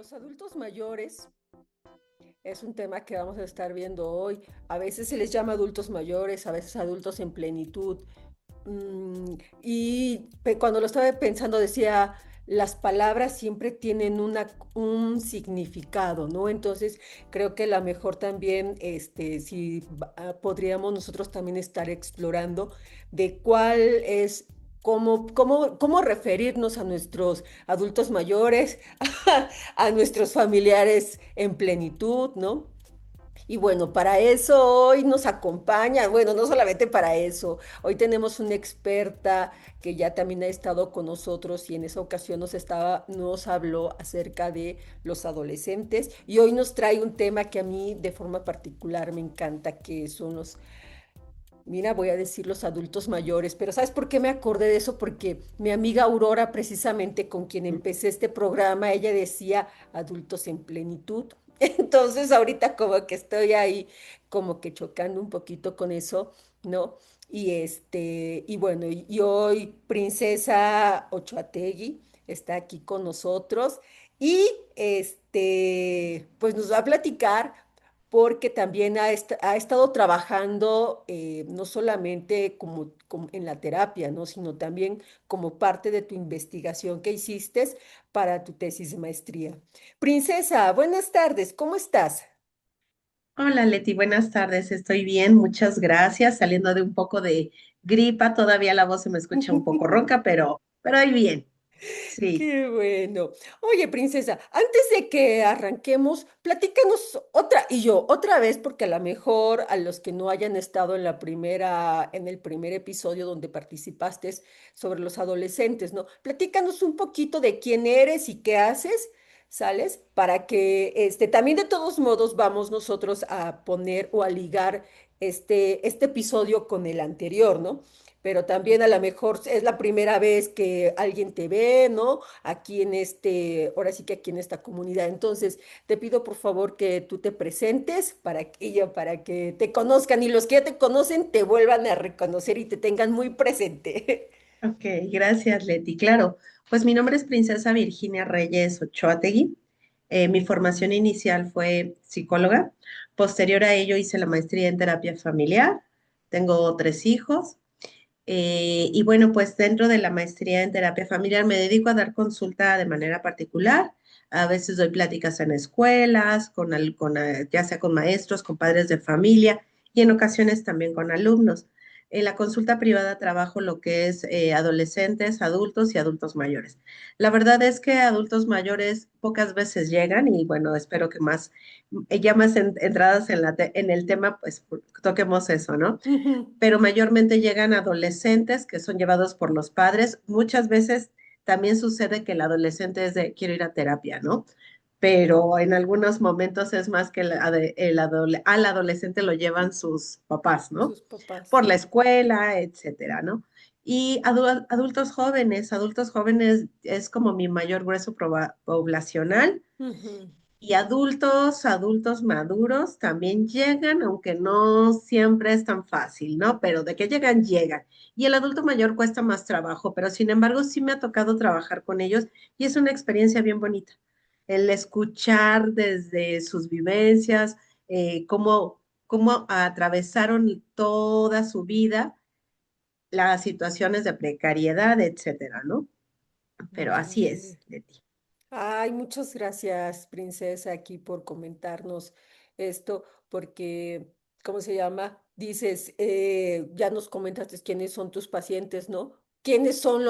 Los adultos mayores es un tema que vamos a estar viendo hoy. A veces se les llama adultos mayores, a veces adultos en plenitud. Cuando lo estaba pensando decía, las palabras siempre tienen un significado, ¿no? Entonces creo que la mejor también, si podríamos nosotros también estar explorando de cuál es, cómo referirnos a nuestros adultos mayores, a nuestros familiares en plenitud, ¿no? Y bueno, para eso hoy nos acompaña, bueno, no solamente para eso, hoy tenemos una experta que ya también ha estado con nosotros y en esa ocasión nos habló acerca de los adolescentes y hoy nos trae un tema que a mí de forma particular me encanta, que son mira, voy a decir los adultos mayores, pero ¿sabes por qué me acordé de eso? Porque mi amiga Aurora, precisamente con quien empecé este programa, ella decía adultos en plenitud. Entonces ahorita como que estoy ahí como que chocando un poquito con eso, ¿no? Y bueno, y hoy Princesa Ochoategui está aquí con nosotros y pues nos va a platicar porque también ha estado trabajando no solamente como en la terapia, ¿no? Sino también como parte de tu investigación que hiciste para tu tesis de maestría. Princesa, buenas tardes, ¿cómo estás? Hola Leti, buenas tardes, estoy bien, muchas gracias. Saliendo de un poco de gripa, todavía la voz se me escucha un poco ronca, pero ahí bien. Sí. Qué bueno. Oye, princesa, antes de que arranquemos, platícanos otra vez, porque a lo mejor a los que no hayan estado en el primer episodio donde participaste sobre los adolescentes, ¿no? Platícanos un poquito de quién eres y qué haces, ¿sales? Para que, también de todos modos vamos nosotros a poner o a ligar este episodio con el anterior, ¿no? Pero también a lo mejor es la primera vez que alguien te ve, ¿no? Aquí ahora sí que aquí en esta comunidad. Entonces, te pido por favor que tú te presentes para que te conozcan y los que ya te conocen te vuelvan a reconocer y te tengan muy presente. Ok, gracias Leti. Claro, pues mi nombre es Princesa Virginia Reyes Ochoategui. Mi formación inicial fue psicóloga. Posterior a ello hice la maestría en terapia familiar. Tengo tres hijos. Y bueno, pues dentro de la maestría en terapia familiar me dedico a dar consulta de manera particular. A veces doy pláticas en escuelas, ya sea con maestros, con padres de familia y en ocasiones también con alumnos. En la consulta privada trabajo lo que es adolescentes, adultos y adultos mayores. La verdad es que adultos mayores pocas veces llegan y bueno, espero que ya más entradas en el tema, pues toquemos eso, ¿no? Ujú. Pero mayormente llegan adolescentes que son llevados por los padres. Muchas veces también sucede que el adolescente es de quiero ir a terapia, ¿no? Pero en algunos momentos es más que al adolescente lo llevan sus papás, ¿no? Sus papás. Por la escuela, etcétera, ¿no? Y adultos jóvenes es como mi mayor grueso poblacional Ujú. y adultos maduros también llegan, aunque no siempre es tan fácil, ¿no? Pero de que llegan, llegan. Y el adulto mayor cuesta más trabajo, pero sin embargo sí me ha tocado trabajar con ellos y es una experiencia bien bonita. El escuchar desde sus vivencias, cómo atravesaron toda su vida las situaciones de precariedad, etcétera, ¿no? Pero así es, Vale. Leti. Ay, muchas gracias, princesa, aquí por comentarnos esto, porque, ¿cómo se llama? Dices, ya nos comentaste quiénes son tus pacientes, ¿no? ¿Quiénes son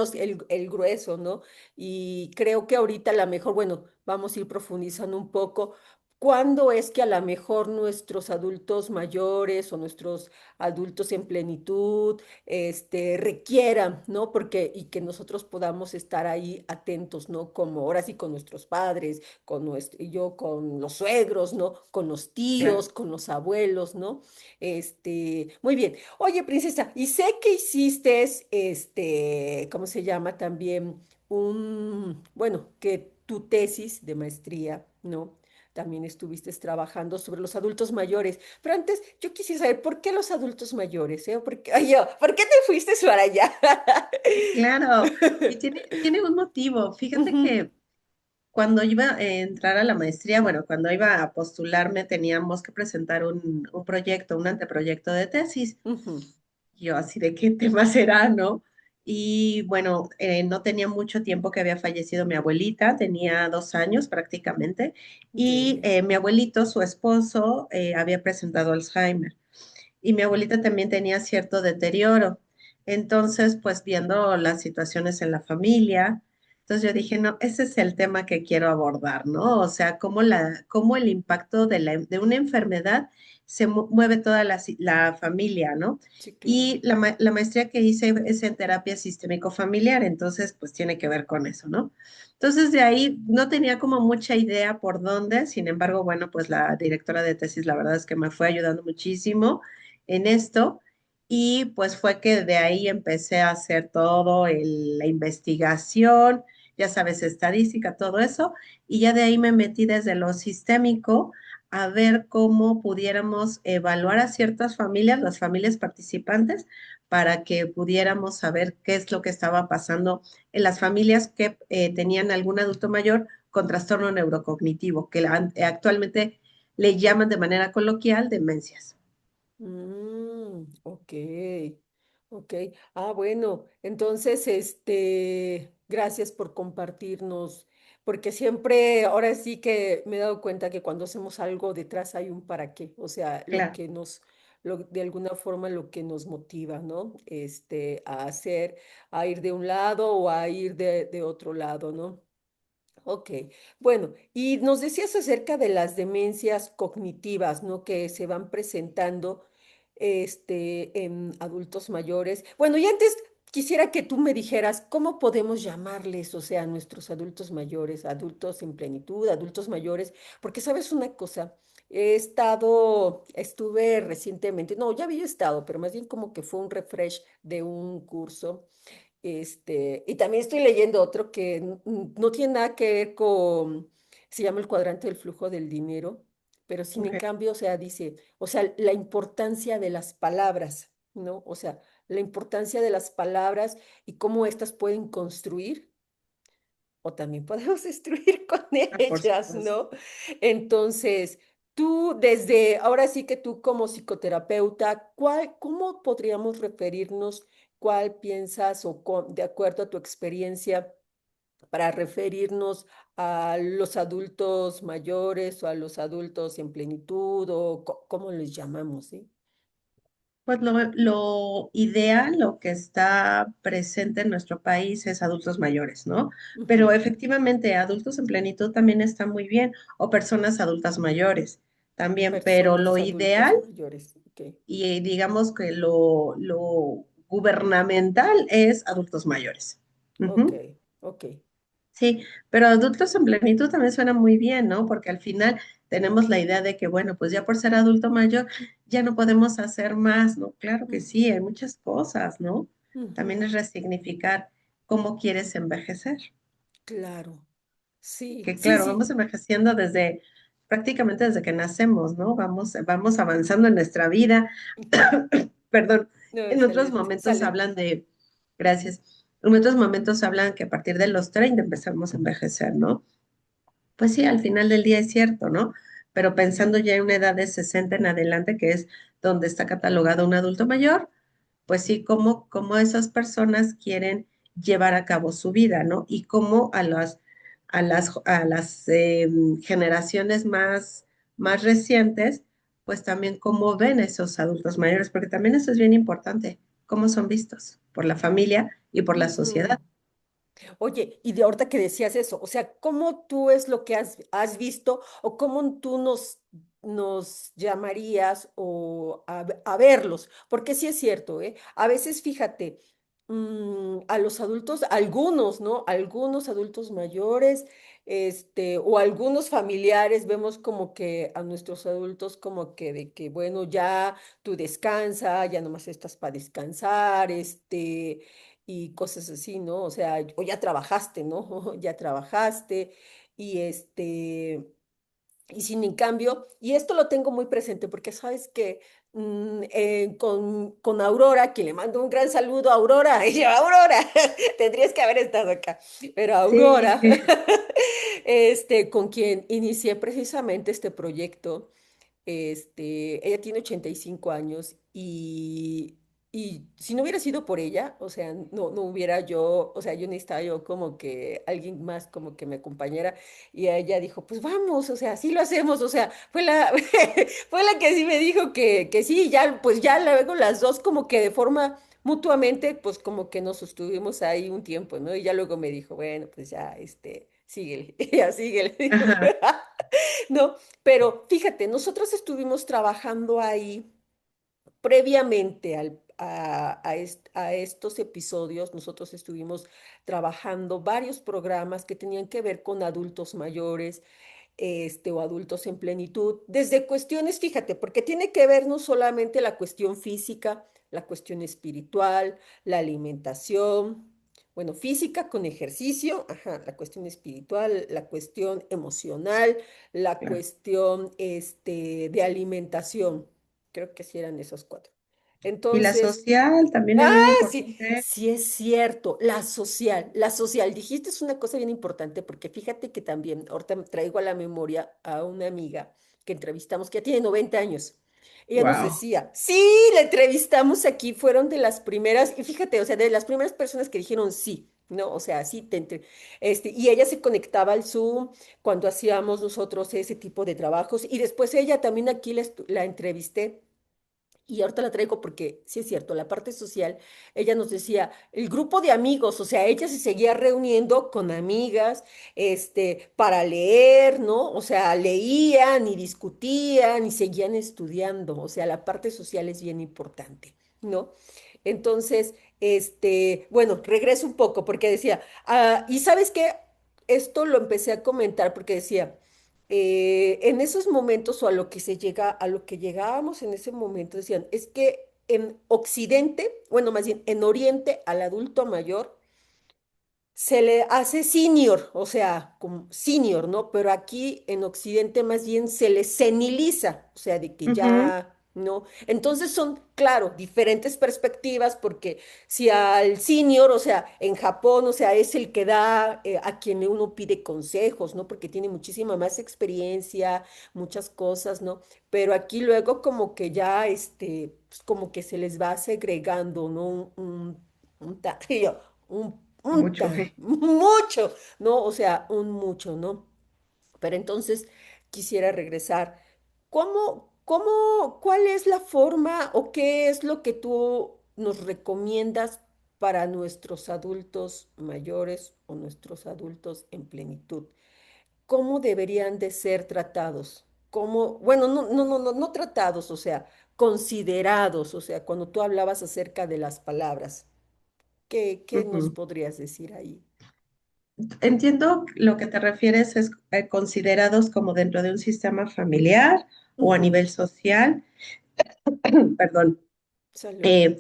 el grueso, ¿no? Y creo que ahorita a lo mejor, bueno, vamos a ir profundizando un poco. ¿Cuándo es que a lo mejor nuestros adultos mayores o nuestros adultos en plenitud requieran, ¿no? Porque, y que nosotros podamos estar ahí atentos, ¿no? Como ahora sí con nuestros padres, y yo con los suegros, ¿no? Con los tíos, con los abuelos, ¿no? Muy bien. Oye, princesa, y sé que hiciste, ¿cómo se llama? También bueno, que tu tesis de maestría, ¿no? También estuviste trabajando sobre los adultos mayores. Pero antes, yo quisiera saber por qué los adultos mayores, ¿eh? ¿Por qué te fuiste para allá? Claro, y tiene un motivo. Fíjate Ujú, que cuando iba a entrar a la maestría, bueno, cuando iba a postularme, teníamos que presentar un proyecto, un anteproyecto de tesis. Ujú. Yo así de qué tema será, ¿no? Y bueno, no tenía mucho tiempo que había fallecido mi abuelita, tenía 2 años prácticamente, y Ok. mi abuelito, su esposo, había presentado Alzheimer y mi abuelita también tenía cierto deterioro. Entonces, pues viendo las situaciones en la familia, entonces yo dije, no, ese es el tema que quiero abordar, ¿no? O sea, cómo el impacto de una enfermedad mueve toda la familia, ¿no? Sí, claro. Y la maestría que hice es en terapia sistémico familiar, entonces pues tiene que ver con eso, ¿no? Entonces de ahí no tenía como mucha idea por dónde, sin embargo, bueno, pues la directora de tesis la verdad es que me fue ayudando muchísimo en esto y pues fue que de ahí empecé a hacer todo la investigación, ya sabes, estadística, todo eso, y ya de ahí me metí desde lo sistémico a ver cómo pudiéramos evaluar a ciertas familias, las familias participantes, para que pudiéramos saber qué es lo que estaba pasando en las familias que tenían algún adulto mayor con trastorno neurocognitivo, que actualmente le llaman de manera coloquial demencias. Ok, ok. Ah, bueno, entonces, gracias por compartirnos, porque siempre, ahora sí que me he dado cuenta que cuando hacemos algo detrás hay un para qué, o sea, Claro. de alguna forma lo que nos motiva, ¿no? A hacer, a ir de un lado o a ir de otro lado, ¿no? Ok, bueno, y nos decías acerca de las demencias cognitivas, ¿no? Que se van presentando, en adultos mayores. Bueno, y antes quisiera que tú me dijeras cómo podemos llamarles, o sea, a nuestros adultos mayores, adultos en plenitud, adultos mayores, porque sabes una cosa, estuve recientemente, no, ya había estado, pero más bien como que fue un refresh de un curso y también estoy leyendo otro que no tiene nada que ver con, se llama el cuadrante del flujo del dinero, pero sin en Ok. cambio, o sea, dice, o sea, la importancia de las palabras, ¿no? O sea, la importancia de las palabras y cómo éstas pueden construir o también podemos destruir con Ah, por ellas, supuesto. ¿no? Entonces, tú desde, ahora sí que tú como psicoterapeuta, ¿cómo podríamos referirnos, cuál piensas o de acuerdo a tu experiencia para referirnos a los adultos mayores o a los adultos en plenitud o cómo les llamamos, ¿sí? Pues lo ideal, lo que está presente en nuestro país es adultos mayores, ¿no? Pero Ujú. efectivamente, adultos en plenitud también está muy bien, o personas adultas mayores también, pero lo Personas adulto adultas mayores, ok, y digamos que lo gubernamental es adultos mayores. ok, Ujú. ok. Sí, pero adultos en plenitud también suena muy bien, ¿no? Porque al final tenemos la idea de que, bueno, pues ya por ser adulto mayor, ya no podemos hacer más, ¿no? Claro que sí, hay muchas cosas, ¿no? También Ujú. es resignificar cómo quieres envejecer. Claro, sí, Que sí, claro, vamos sí. envejeciendo prácticamente desde que nacemos, ¿no? Vamos avanzando en nuestra vida. Perdón, No, en otros excelente. momentos Salud. hablan gracias, en otros momentos hablan que a partir de los 30 empezamos a envejecer, ¿no? Pues sí, al final del día es cierto, ¿no? Pero pensando ya en una edad de 60 en adelante, que es donde está catalogado un adulto mayor, pues sí, cómo esas personas quieren llevar a cabo su vida, ¿no? Y cómo a las generaciones más recientes, pues también cómo ven esos adultos mayores, porque también eso es bien importante, cómo son vistos por la familia y por la Ujú. sociedad. Oye, y de ahorita que decías eso, o sea, ¿cómo tú es lo que has visto o cómo tú nos llamarías o a verlos? Porque sí es cierto, ¿eh? A veces, fíjate, a los adultos, algunos, ¿no? Algunos adultos mayores, o algunos familiares, vemos como que a nuestros adultos como que de que, bueno, ya tú descansa, ya nomás estás para descansar, y cosas así, ¿no? O sea, o ya trabajaste, ¿no? Ya trabajaste y y sin en cambio, y esto lo tengo muy presente porque sabes que con Aurora, que le mando un gran saludo a Aurora, y yo, Aurora, tendrías que haber estado acá, pero Sí, Aurora, con quien inicié precisamente este proyecto. Ella tiene 85 años y si no hubiera sido por ella, o sea, no hubiera yo, o sea, yo necesitaba yo como que alguien más como que me acompañara y ella dijo, pues vamos, o sea, sí lo hacemos, o sea, fue la que sí me dijo que sí, ya, pues ya luego las dos como que de forma mutuamente, pues como que nos sostuvimos ahí un tiempo, ¿no? Y ya luego me dijo, bueno, pues ya, síguele, ya síguele, dijo. Ajá, No, pero fíjate, nosotros estuvimos trabajando ahí previamente a estos episodios. Nosotros estuvimos trabajando varios programas que tenían que ver con adultos mayores, o adultos en plenitud, desde cuestiones, fíjate, porque tiene que ver no solamente la cuestión física, la cuestión espiritual, la alimentación, bueno, física con ejercicio, ajá, la cuestión espiritual, la cuestión emocional, la claro. cuestión, de alimentación. Creo que sí eran esos cuatro. Y la Entonces, social también es ah, muy sí, importante. sí es cierto, la social, dijiste es una cosa bien importante porque fíjate que también, ahorita me traigo a la memoria a una amiga que entrevistamos, que ya tiene 90 años. Ella nos Wow, decía, sí, la entrevistamos aquí, fueron de las primeras, y fíjate, o sea, de las primeras personas que dijeron sí, ¿no? O sea, sí, y ella se conectaba al Zoom cuando hacíamos nosotros ese tipo de trabajos, y después ella también aquí la entrevisté. Y ahorita la traigo porque sí es cierto, la parte social, ella nos decía, el grupo de amigos, o sea, ella se seguía reuniendo con amigas, para leer, ¿no? O sea, leían y discutían y seguían estudiando, o sea, la parte social es bien importante, ¿no? Entonces, bueno, regreso un poco porque decía, y sabes qué, esto lo empecé a comentar porque decía, en esos momentos o a lo que a lo que llegábamos en ese momento, decían, es que en Occidente, bueno, más bien en Oriente, al adulto mayor se le hace senior, o sea, como senior, ¿no? Pero aquí en Occidente más bien se le seniliza, o sea, de que ujú, ya, ¿no? Entonces son, claro, diferentes perspectivas, porque si al senior, o sea, en Japón, o sea, es el que da, a quien uno pide consejos, ¿no? Porque tiene muchísima más experiencia, muchas cosas, ¿no? Pero aquí luego como que ya, pues, como que se les va segregando, ¿no? Y yo, mucho, ¿eh? mucho, ¿no? O sea, un mucho, ¿no? Pero entonces quisiera regresar. ¿Cuál es la forma o qué es lo que tú nos recomiendas para nuestros adultos mayores o nuestros adultos en plenitud? ¿Cómo deberían de ser tratados? ¿Cómo, bueno, no tratados, o sea, considerados, o sea, cuando tú hablabas acerca de las palabras, ¿qué nos Ujú. podrías decir ahí? Entiendo lo que te refieres es considerados como dentro de un sistema familiar o a Ujú. nivel social, perdón, Salud. eh,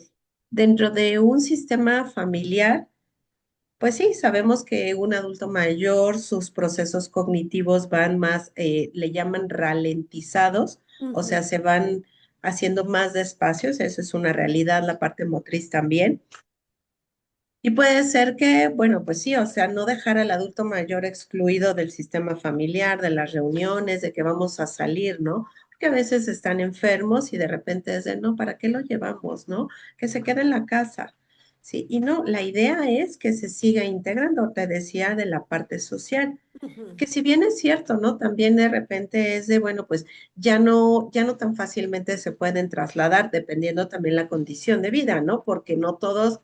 dentro de un sistema familiar. Pues sí, sabemos que un adulto mayor, sus procesos cognitivos van más, le llaman ralentizados, o sea, Ujú, se van haciendo más despacios, eso es una realidad, la parte motriz también. Y puede ser que, bueno, pues sí, o sea, no dejar al adulto mayor excluido del sistema familiar, de las reuniones, de que vamos a salir, ¿no? Porque a veces están enfermos y de repente es de, no, ¿para qué lo llevamos, no? Que se quede en la casa. Sí, y no, la idea es que se siga integrando, te decía, de la parte social, ujú, que si bien es cierto, ¿no? También de repente es de, bueno, pues ya no tan fácilmente se pueden trasladar, dependiendo también la condición de vida, ¿no? Porque no todos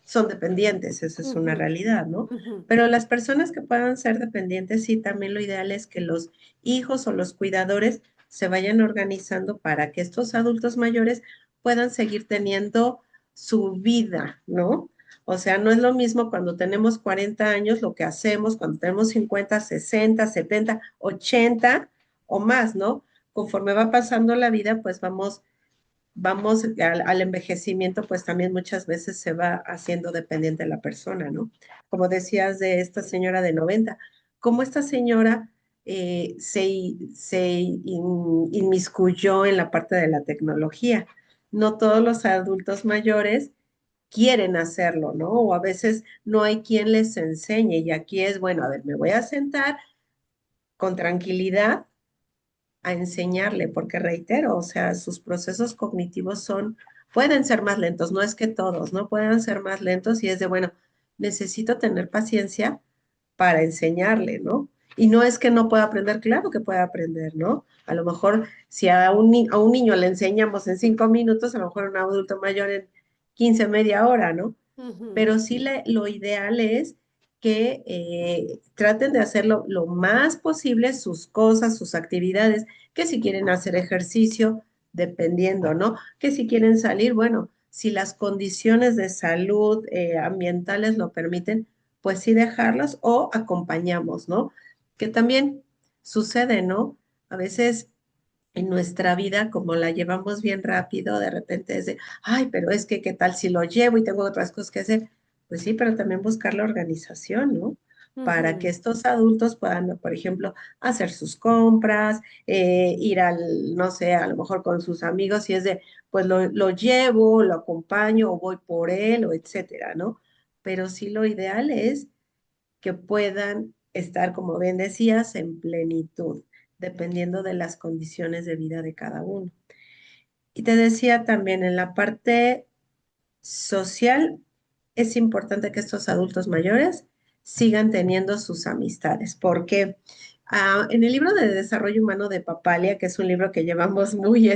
son dependientes, esa es una ujú, realidad, ¿no? ujú, Pero las personas que puedan ser dependientes, sí, también lo ideal es que los hijos o los cuidadores se vayan organizando para que estos adultos mayores puedan seguir teniendo su vida, ¿no? O sea, no es lo mismo cuando tenemos 40 años lo que hacemos, cuando tenemos 50, 60, 70, 80 o más, ¿no? Conforme va pasando la vida, pues vamos al envejecimiento, pues también muchas veces se va haciendo dependiente de la persona, ¿no? Como decías de esta señora de 90, cómo esta señora se inmiscuyó en la parte de la tecnología. No todos los adultos mayores quieren hacerlo, ¿no? O a veces no hay quien les enseñe y aquí es, bueno, a ver, me voy a sentar, con tranquilidad a enseñarle, porque reitero, o sea, sus procesos cognitivos pueden ser más lentos, no es que todos, ¿no? Puedan ser más lentos y es de, bueno, necesito tener paciencia para enseñarle, ¿no? Y no es que no pueda aprender, claro que puede aprender, ¿no? A lo mejor si a un niño le enseñamos en 5 minutos, a lo mejor a un adulto mayor en 15 media hora, ¿no? Ujú. Pero sí lo ideal es que traten de hacerlo lo más posible, sus cosas, sus actividades, que si quieren hacer ejercicio, dependiendo, ¿no? Que si quieren salir, bueno, si las condiciones de salud ambientales lo permiten, pues sí dejarlas o acompañamos, ¿no? Que también sucede, ¿no? A veces en nuestra vida, como la llevamos bien rápido, de repente es de, ay, pero es que, ¿qué tal si lo llevo y tengo otras cosas que hacer? Pues sí, pero también buscar la organización, ¿no? Para que Ujú. estos adultos puedan, por ejemplo, hacer sus compras, ir al, no sé, a lo mejor con sus amigos, y es de, pues lo llevo, lo acompaño o voy por él, o etcétera, ¿no? Pero sí lo ideal es que puedan estar, como bien decías, en plenitud, dependiendo de las condiciones de vida de cada uno. Y te decía también, en la parte social, es importante que estos adultos mayores sigan teniendo sus amistades, porque en el libro de Desarrollo Humano de Papalia, que es un libro que llevamos muy,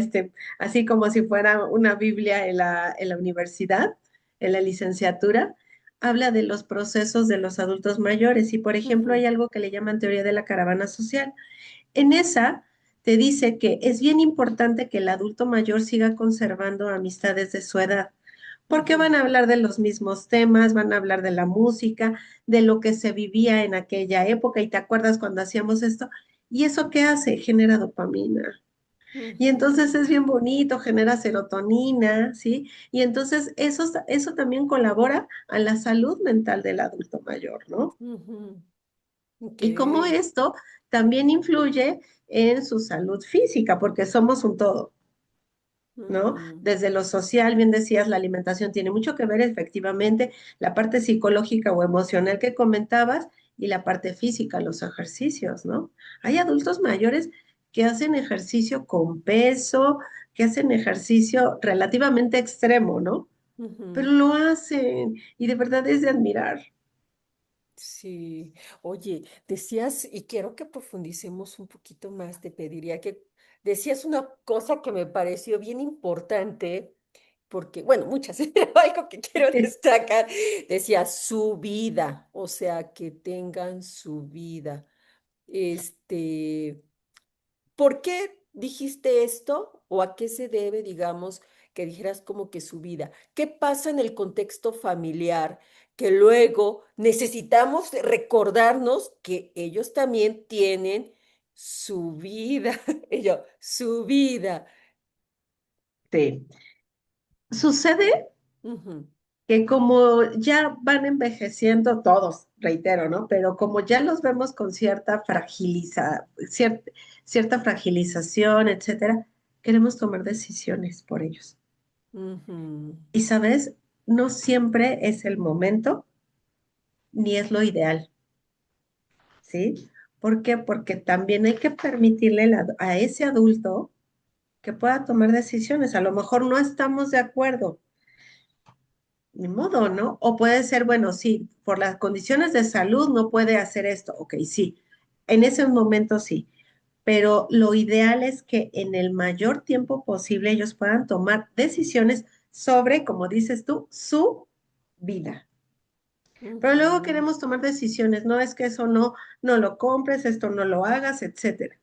así como si fuera una Biblia en la universidad, en la licenciatura, habla de los procesos de los adultos mayores y, por ejemplo, hay Ujú. algo que le llaman teoría de la caravana social. En esa te dice que es bien importante que el adulto mayor siga conservando amistades de su edad, porque Ujú. van a hablar de los mismos temas, van a hablar de la música, de lo que se vivía en aquella época, y te acuerdas cuando hacíamos esto, y eso qué hace, genera dopamina. Y entonces Ujú. es bien bonito, genera serotonina, ¿sí? Y entonces eso también colabora a la salud mental del adulto mayor, ¿no? Ujú. Ok. Y como esto también influye en su salud física, porque somos un todo, ¿no? Ujú. Desde lo social, bien decías, la alimentación tiene mucho que ver efectivamente, la parte psicológica o emocional que comentabas y la parte física, los ejercicios, ¿no? Hay adultos mayores que hacen ejercicio con peso, que hacen ejercicio relativamente extremo, ¿no? Pero Ujú. lo hacen y de verdad es de admirar. Sí, oye, decías, y quiero que profundicemos un poquito más, te pediría que decías una cosa que me pareció bien importante, porque, bueno, muchas, pero algo que quiero destacar, decía su vida, o sea, que tengan su vida. Este, ¿por qué dijiste esto o a qué se debe, digamos, que dijeras como que su vida? ¿Qué pasa en el contexto familiar que luego necesitamos recordarnos que ellos también tienen su vida? Ellos, su vida. Sí. Sucede Ujú. que como ya van envejeciendo todos, reitero, ¿no? Pero como ya los vemos con cierta fragilización, etcétera, queremos tomar decisiones por ellos. Ujú. Y sabes, no siempre es el momento ni es lo ideal, ¿sí? ¿Por qué? Porque también hay que permitirle a ese adulto que pueda tomar decisiones. A lo mejor no estamos de acuerdo, ni modo, ¿no? O puede ser, bueno, sí, por las condiciones de salud no puede hacer esto. Ok, sí, en ese momento sí, pero lo ideal es que en el mayor tiempo posible ellos puedan tomar decisiones sobre, como dices tú, su vida. Pero luego Ujú. queremos tomar decisiones, no es que eso no lo compres, esto no lo hagas, etcétera.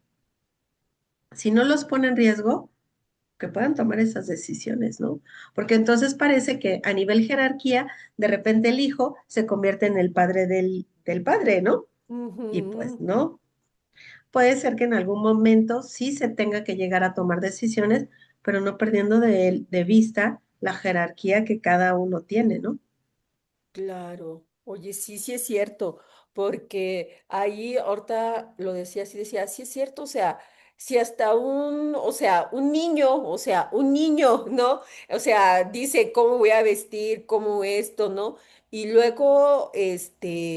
Si no los pone en riesgo, que puedan tomar esas decisiones, ¿no? Porque entonces parece que a nivel jerarquía, de repente el hijo se convierte en el padre del padre, ¿no? Y pues Ujú. no, puede ser que en algún momento sí se tenga que llegar a tomar decisiones, pero no perdiendo de vista la jerarquía que cada uno tiene, ¿no? Claro, oye, sí, sí es cierto, porque ahí ahorita lo decía, sí es cierto, o sea, si hasta o sea, un niño, o sea, un niño, ¿no? O sea, dice cómo voy a vestir, cómo esto, ¿no? Y luego,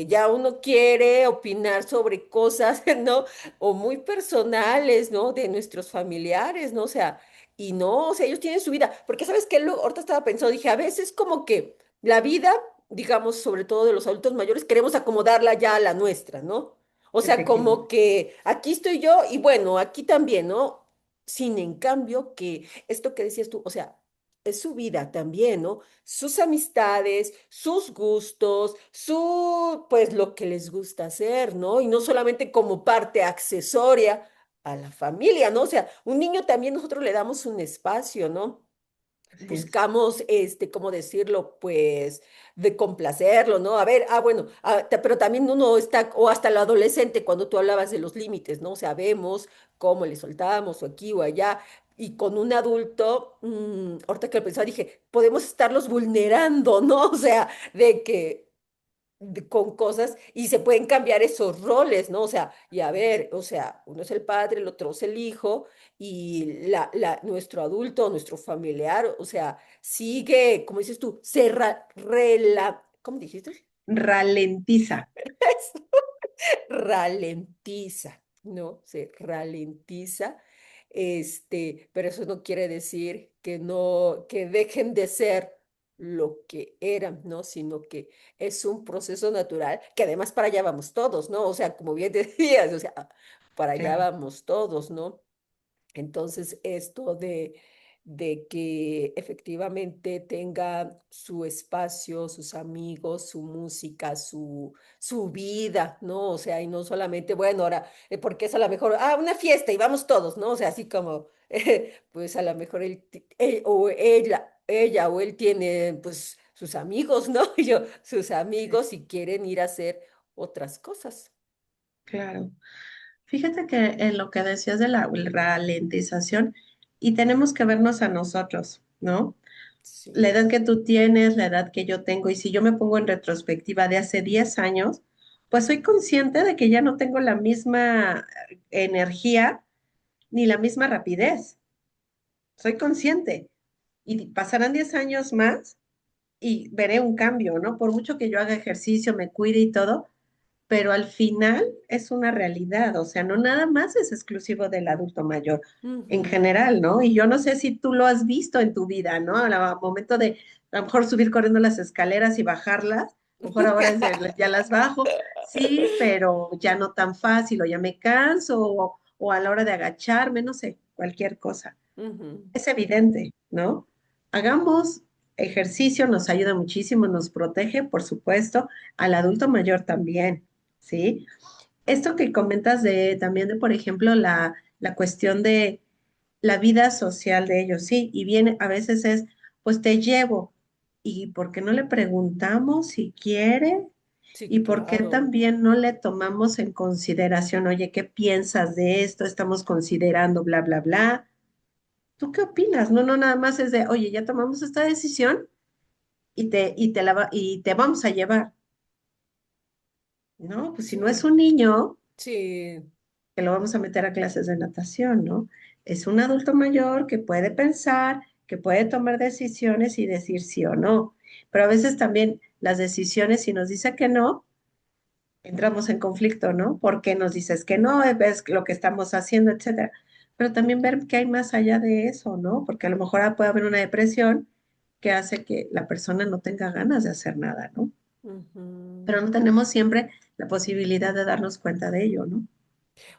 ya uno quiere opinar sobre cosas, ¿no? O muy personales, ¿no? De nuestros familiares, ¿no? O sea, y no, o sea, ellos tienen su vida. Porque, ¿sabes qué? Ahorita estaba pensando, dije, a veces como que la vida, digamos, sobre todo de los adultos mayores, queremos acomodarla ya a la nuestra, ¿no? O sea, como Efectivamente. que aquí estoy yo y bueno, aquí también, ¿no? Sin en cambio que esto que decías tú, o sea, es su vida también, ¿no? Sus amistades, sus gustos, pues lo que les gusta hacer, ¿no? Y no solamente como parte accesoria a la familia, ¿no? O sea, un niño también nosotros le damos un espacio, ¿no? Así es. Buscamos, ¿cómo decirlo? Pues de complacerlo, ¿no? A ver, bueno, pero también uno está, o hasta el adolescente, cuando tú hablabas de los límites, ¿no? O sea, vemos cómo le soltamos o aquí o allá, y con un adulto, ahorita que lo pensaba, dije, podemos estarlos vulnerando, ¿no? O sea, de que con cosas y se pueden cambiar esos roles, ¿no? O sea, y a ver, o sea, uno es el padre, el otro es el hijo y nuestro adulto, nuestro familiar, o sea, sigue, como dices tú, ¿cómo dijiste? Ralentiza. Ralentiza, ¿no? Se ralentiza, pero eso no quiere decir que no, que dejen de ser lo que eran, ¿no? Sino que es un proceso natural, que además para allá vamos todos, ¿no? O sea, como bien decías, o sea, para allá Claro. vamos todos, ¿no? Entonces, esto de que efectivamente tenga su espacio, sus amigos, su música, su vida, ¿no? O sea, y no solamente, bueno, ahora, porque es a lo mejor, una fiesta y vamos todos, ¿no? O sea, así como, pues a lo mejor él o ella o él tiene, pues, sus amigos, ¿no? Y yo, sus amigos y quieren ir a hacer otras cosas. Claro. Fíjate que en lo que decías de la ralentización, y tenemos que vernos a nosotros, ¿no? La Sí, edad que tú tienes, la edad que yo tengo, y si yo me pongo en retrospectiva de hace 10 años, pues soy consciente de que ya no tengo la misma energía ni la misma rapidez. Soy consciente. Y pasarán 10 años más y veré un cambio, ¿no? Por mucho que yo haga ejercicio, me cuide y todo, pero al final es una realidad, o sea, no nada más es exclusivo del adulto mayor en ujú. general, ¿no? Y yo no sé si tú lo has visto en tu vida, ¿no? Al momento de a lo mejor subir corriendo las escaleras y bajarlas, a lo mejor ahora ya las bajo, sí, pero ya no tan fácil, o ya me canso, o a la hora de agacharme, no sé, cualquier cosa. Ujú. Es evidente, ¿no? Hagamos ejercicio, nos ayuda muchísimo, nos protege, por supuesto, al adulto mayor también, ¿sí? Esto que comentas de también de, por ejemplo, la cuestión de la vida social de ellos, sí, y bien, a veces es, pues te llevo, ¿y por qué no le preguntamos si quiere? Sí, ¿Y por qué claro. también no le tomamos en consideración, oye, ¿qué piensas de esto? Estamos considerando bla, bla, bla. ¿Tú qué opinas? No, no, nada más es de, oye, ya tomamos esta decisión y te vamos a llevar. No, pues si no es Sí, un niño, sí. que lo vamos a meter a clases de natación, ¿no? Es un adulto mayor que puede pensar, que puede tomar decisiones y decir sí o no. Pero a veces también las decisiones, si nos dice que no, entramos en conflicto, ¿no? ¿Por qué nos dices que no? Ves lo que estamos haciendo, etcétera. Pero también ver qué hay más allá de eso, ¿no? Porque a lo mejor puede haber una depresión que hace que la persona no tenga ganas de hacer nada, ¿no? Ujú. Pero no tenemos siempre la posibilidad de darnos cuenta de ello, ¿no?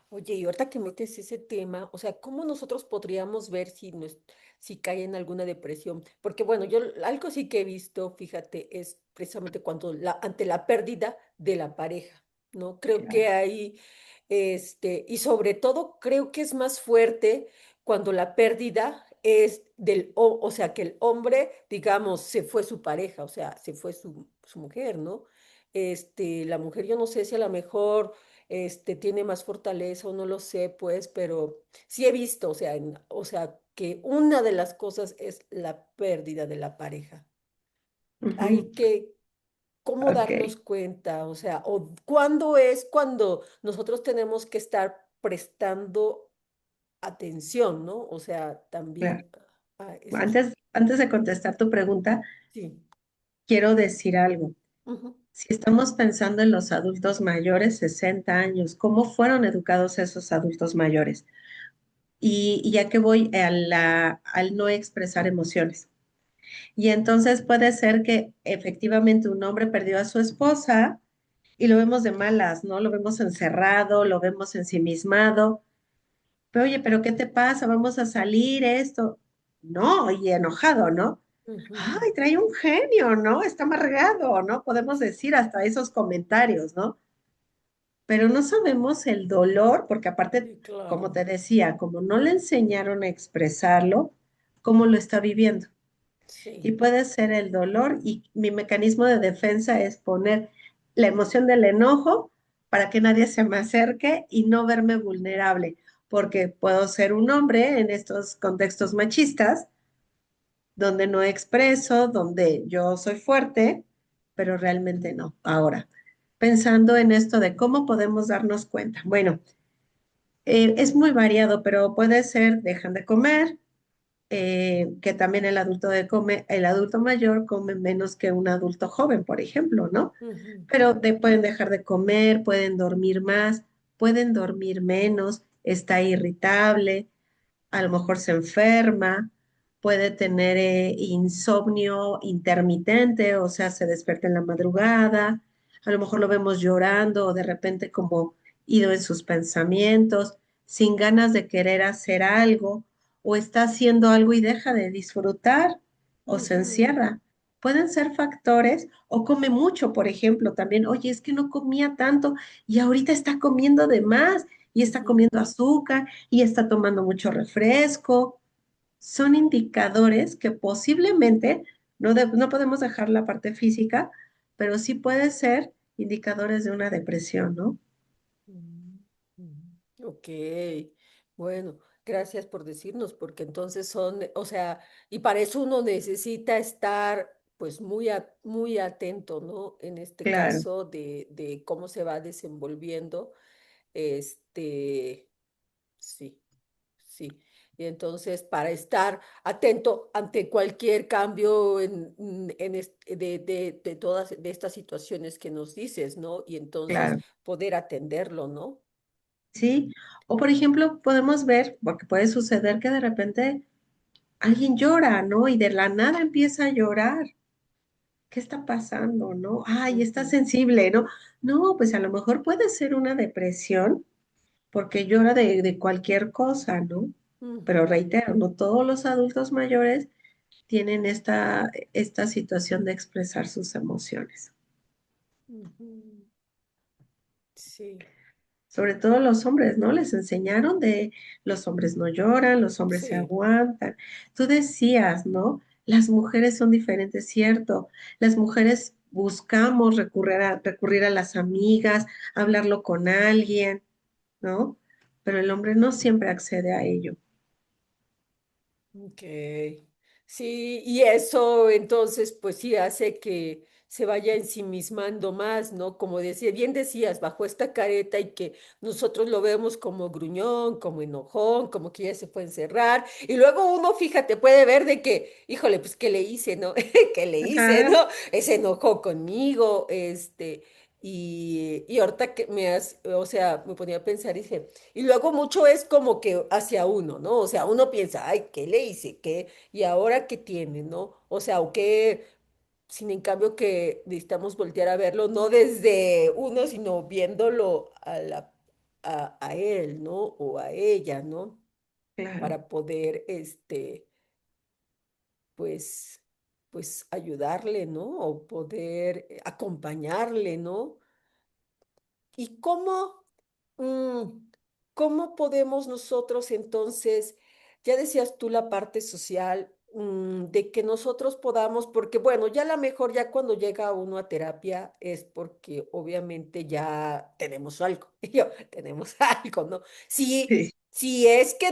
Oye, y ahorita que metes ese tema, o sea, ¿cómo nosotros podríamos ver si cae en alguna depresión? Porque bueno, yo algo sí que he visto, fíjate, es precisamente cuando ante la pérdida de la pareja, ¿no? Creo que Claro. hay, y sobre todo creo que es más fuerte cuando la pérdida es o sea, que el hombre, digamos, se fue su pareja, o sea, se fue su mujer, ¿no? La mujer, yo no sé si a lo mejor tiene más fortaleza o no lo sé, pues, pero sí he visto, o sea, o sea, que una de las cosas es la pérdida de la pareja. Hay Ujú. que, ¿cómo Ok. darnos cuenta? O sea, o cuándo es cuando nosotros tenemos que estar prestando atención, ¿no? O sea, Claro. también eso es, Antes de contestar tu pregunta, sí. quiero decir algo. Ujú, Si estamos pensando en los adultos mayores, 60 años, ¿cómo fueron educados esos adultos mayores? Y ya que voy al no expresar emociones. Y entonces puede ser que efectivamente un hombre perdió a su esposa y lo vemos de malas, ¿no? Lo vemos encerrado, lo vemos ensimismado. Pero oye, ¿pero qué te pasa? Vamos a salir esto. No, y enojado, ¿no? ujú, Ay, trae un genio, ¿no? Está amargado, ¿no? Podemos decir hasta esos comentarios, ¿no? Pero no sabemos el dolor, porque aparte, sí, como claro, te decía, como no le enseñaron a expresarlo, cómo lo está viviendo. Y sí. puede ser el dolor y mi mecanismo de defensa es poner la emoción del enojo para que nadie se me acerque y no verme vulnerable, porque puedo ser un hombre en estos contextos machistas donde no expreso, donde yo soy fuerte, pero realmente no. Ahora, pensando en esto de cómo podemos darnos cuenta. Bueno, es muy variado, pero puede ser dejan de comer, que también el adulto mayor come menos que un adulto joven, por ejemplo, ¿no? Ujú, Pero pueden dejar de comer, pueden dormir más, pueden dormir menos, está irritable, a lo mejor se enferma, puede tener insomnio intermitente, o sea, se despierta en la madrugada, a lo mejor lo vemos llorando o de repente como ido en sus pensamientos, sin ganas de querer hacer algo, o está haciendo algo y deja de disfrutar o se ujú, encierra. Pueden ser factores, o come mucho, por ejemplo, también, oye, es que no comía tanto y ahorita está comiendo de más y está ujú, comiendo azúcar y está tomando mucho refresco. Son indicadores que posiblemente no podemos dejar la parte física, pero sí puede ser indicadores de una depresión, ¿no? ujú, ujú. Ok, bueno, gracias por decirnos, porque entonces son, o sea, y para eso uno necesita estar pues muy atento, ¿no? En este Claro, caso de cómo se va desenvolviendo, este, sí. Sí, y entonces para estar atento ante cualquier cambio de todas de estas situaciones que nos dices, ¿no? Y entonces claro. poder atenderlo, ¿no? Sí. O por ejemplo, podemos ver, porque puede suceder que de repente alguien llora, ¿no? Y de la nada empieza a llorar. ¿Qué está pasando, no? Ay, está Ujú, sensible, ¿no? No, pues a lo mejor puede ser una depresión porque llora de cualquier cosa, ¿no? Pero ujú, reitero, no todos los adultos mayores tienen esta situación de expresar sus emociones. ujú. Sí, Sobre todo los hombres, ¿no? Les enseñaron de los hombres no lloran, los hombres se sí. aguantan. Tú decías, ¿no? Las mujeres son diferentes, cierto. Las mujeres buscamos recurrir a las amigas, hablarlo con alguien, ¿no? Pero el hombre no siempre accede a ello. Ok. Sí, y eso entonces pues sí hace que se vaya ensimismando más, ¿no? Como decía, bien decías, bajo esta careta y que nosotros lo vemos como gruñón, como enojón, como que ya se fue a encerrar. Y luego uno, fíjate, puede ver de que, híjole, pues, ¿qué le hice, no? ¿Qué le hice, Ajá, no? Se enojó conmigo, y ahorita que o sea, me ponía a pensar y dije, y luego mucho es como que hacia uno, ¿no? O sea, uno piensa, ay, ¿qué le hice? ¿Qué? ¿Y ahora qué tiene, no? O sea, o qué, sin en cambio que necesitamos voltear a verlo, no desde uno, sino viéndolo a él, ¿no? O a ella, ¿no? claro. Para poder, pues, pues ayudarle, ¿no? O poder acompañarle, ¿no? ¿Y mm, cómo podemos nosotros entonces, ya decías tú la parte social, de que nosotros podamos, porque bueno, ya a la mejor ya cuando llega uno a terapia es porque obviamente ya tenemos algo, tenemos algo, ¿no? Sí, Sí, si es que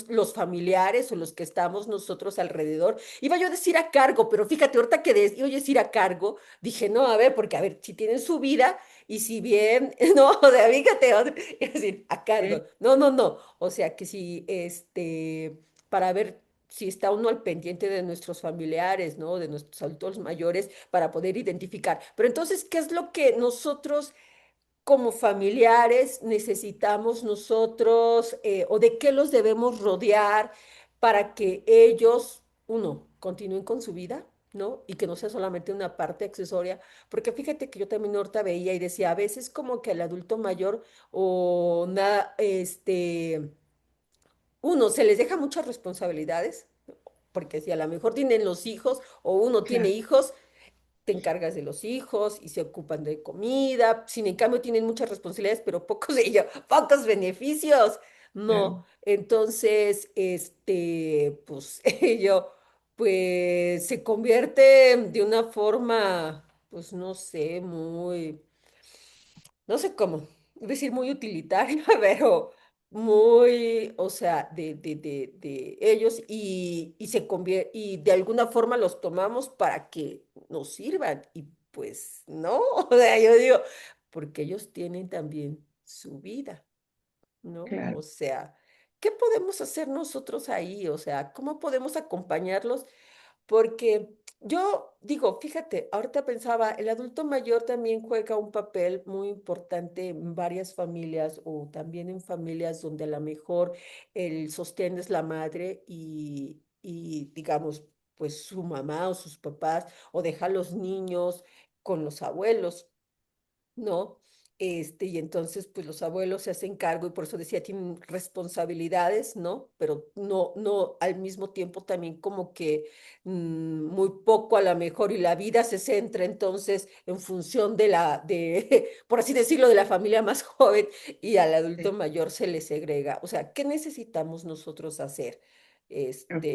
los familiares o los que estamos nosotros alrededor, iba yo a decir a cargo, pero fíjate, ahorita que iba yo a decir a cargo, dije, no, a ver, porque a ver, si tienen su vida y si bien, no, o sea, fíjate, es decir, a cargo, Sí, no, no, no, o sea, que si, para ver si está uno al pendiente de nuestros familiares, ¿no? De nuestros adultos mayores, para poder identificar. Pero entonces, ¿qué es lo que nosotros como familiares necesitamos nosotros o de qué los debemos rodear para que ellos, uno, continúen con su vida, ¿no? Y que no sea solamente una parte accesoria, porque fíjate que yo también ahorita veía y decía, a veces como que al adulto mayor o nada, uno, se les deja muchas responsabilidades, porque si a lo mejor tienen los hijos o uno tiene claro, hijos, te encargas de los hijos y se ocupan de comida, sin en cambio tienen muchas responsabilidades, pero pocos de ellos, pocos beneficios. No, claro, entonces, pues ello, pues se convierte de una forma, pues no sé, muy, no sé cómo, decir muy utilitaria, pero muy, o sea, de ellos y se convierte, y de alguna forma los tomamos para que nos sirvan. Y pues no, o sea, yo digo, porque ellos tienen también su vida, ¿no? claro. O sea, ¿qué podemos hacer nosotros ahí? O sea, ¿cómo podemos acompañarlos? Porque yo digo, fíjate, ahorita pensaba, el adulto mayor también juega un papel muy importante en varias familias o también en familias donde a lo mejor el sostén es la madre y digamos, pues su mamá o sus papás o deja a los niños con los abuelos. ¿No? Y entonces, pues los abuelos se hacen cargo y por eso decía, tienen responsabilidades, ¿no? Pero no, no, al mismo tiempo también como que muy poco a lo mejor y la vida se centra entonces en función por así decirlo, de la familia más joven y al adulto Sí, mayor se le segrega. O sea, ¿qué necesitamos nosotros hacer, ok,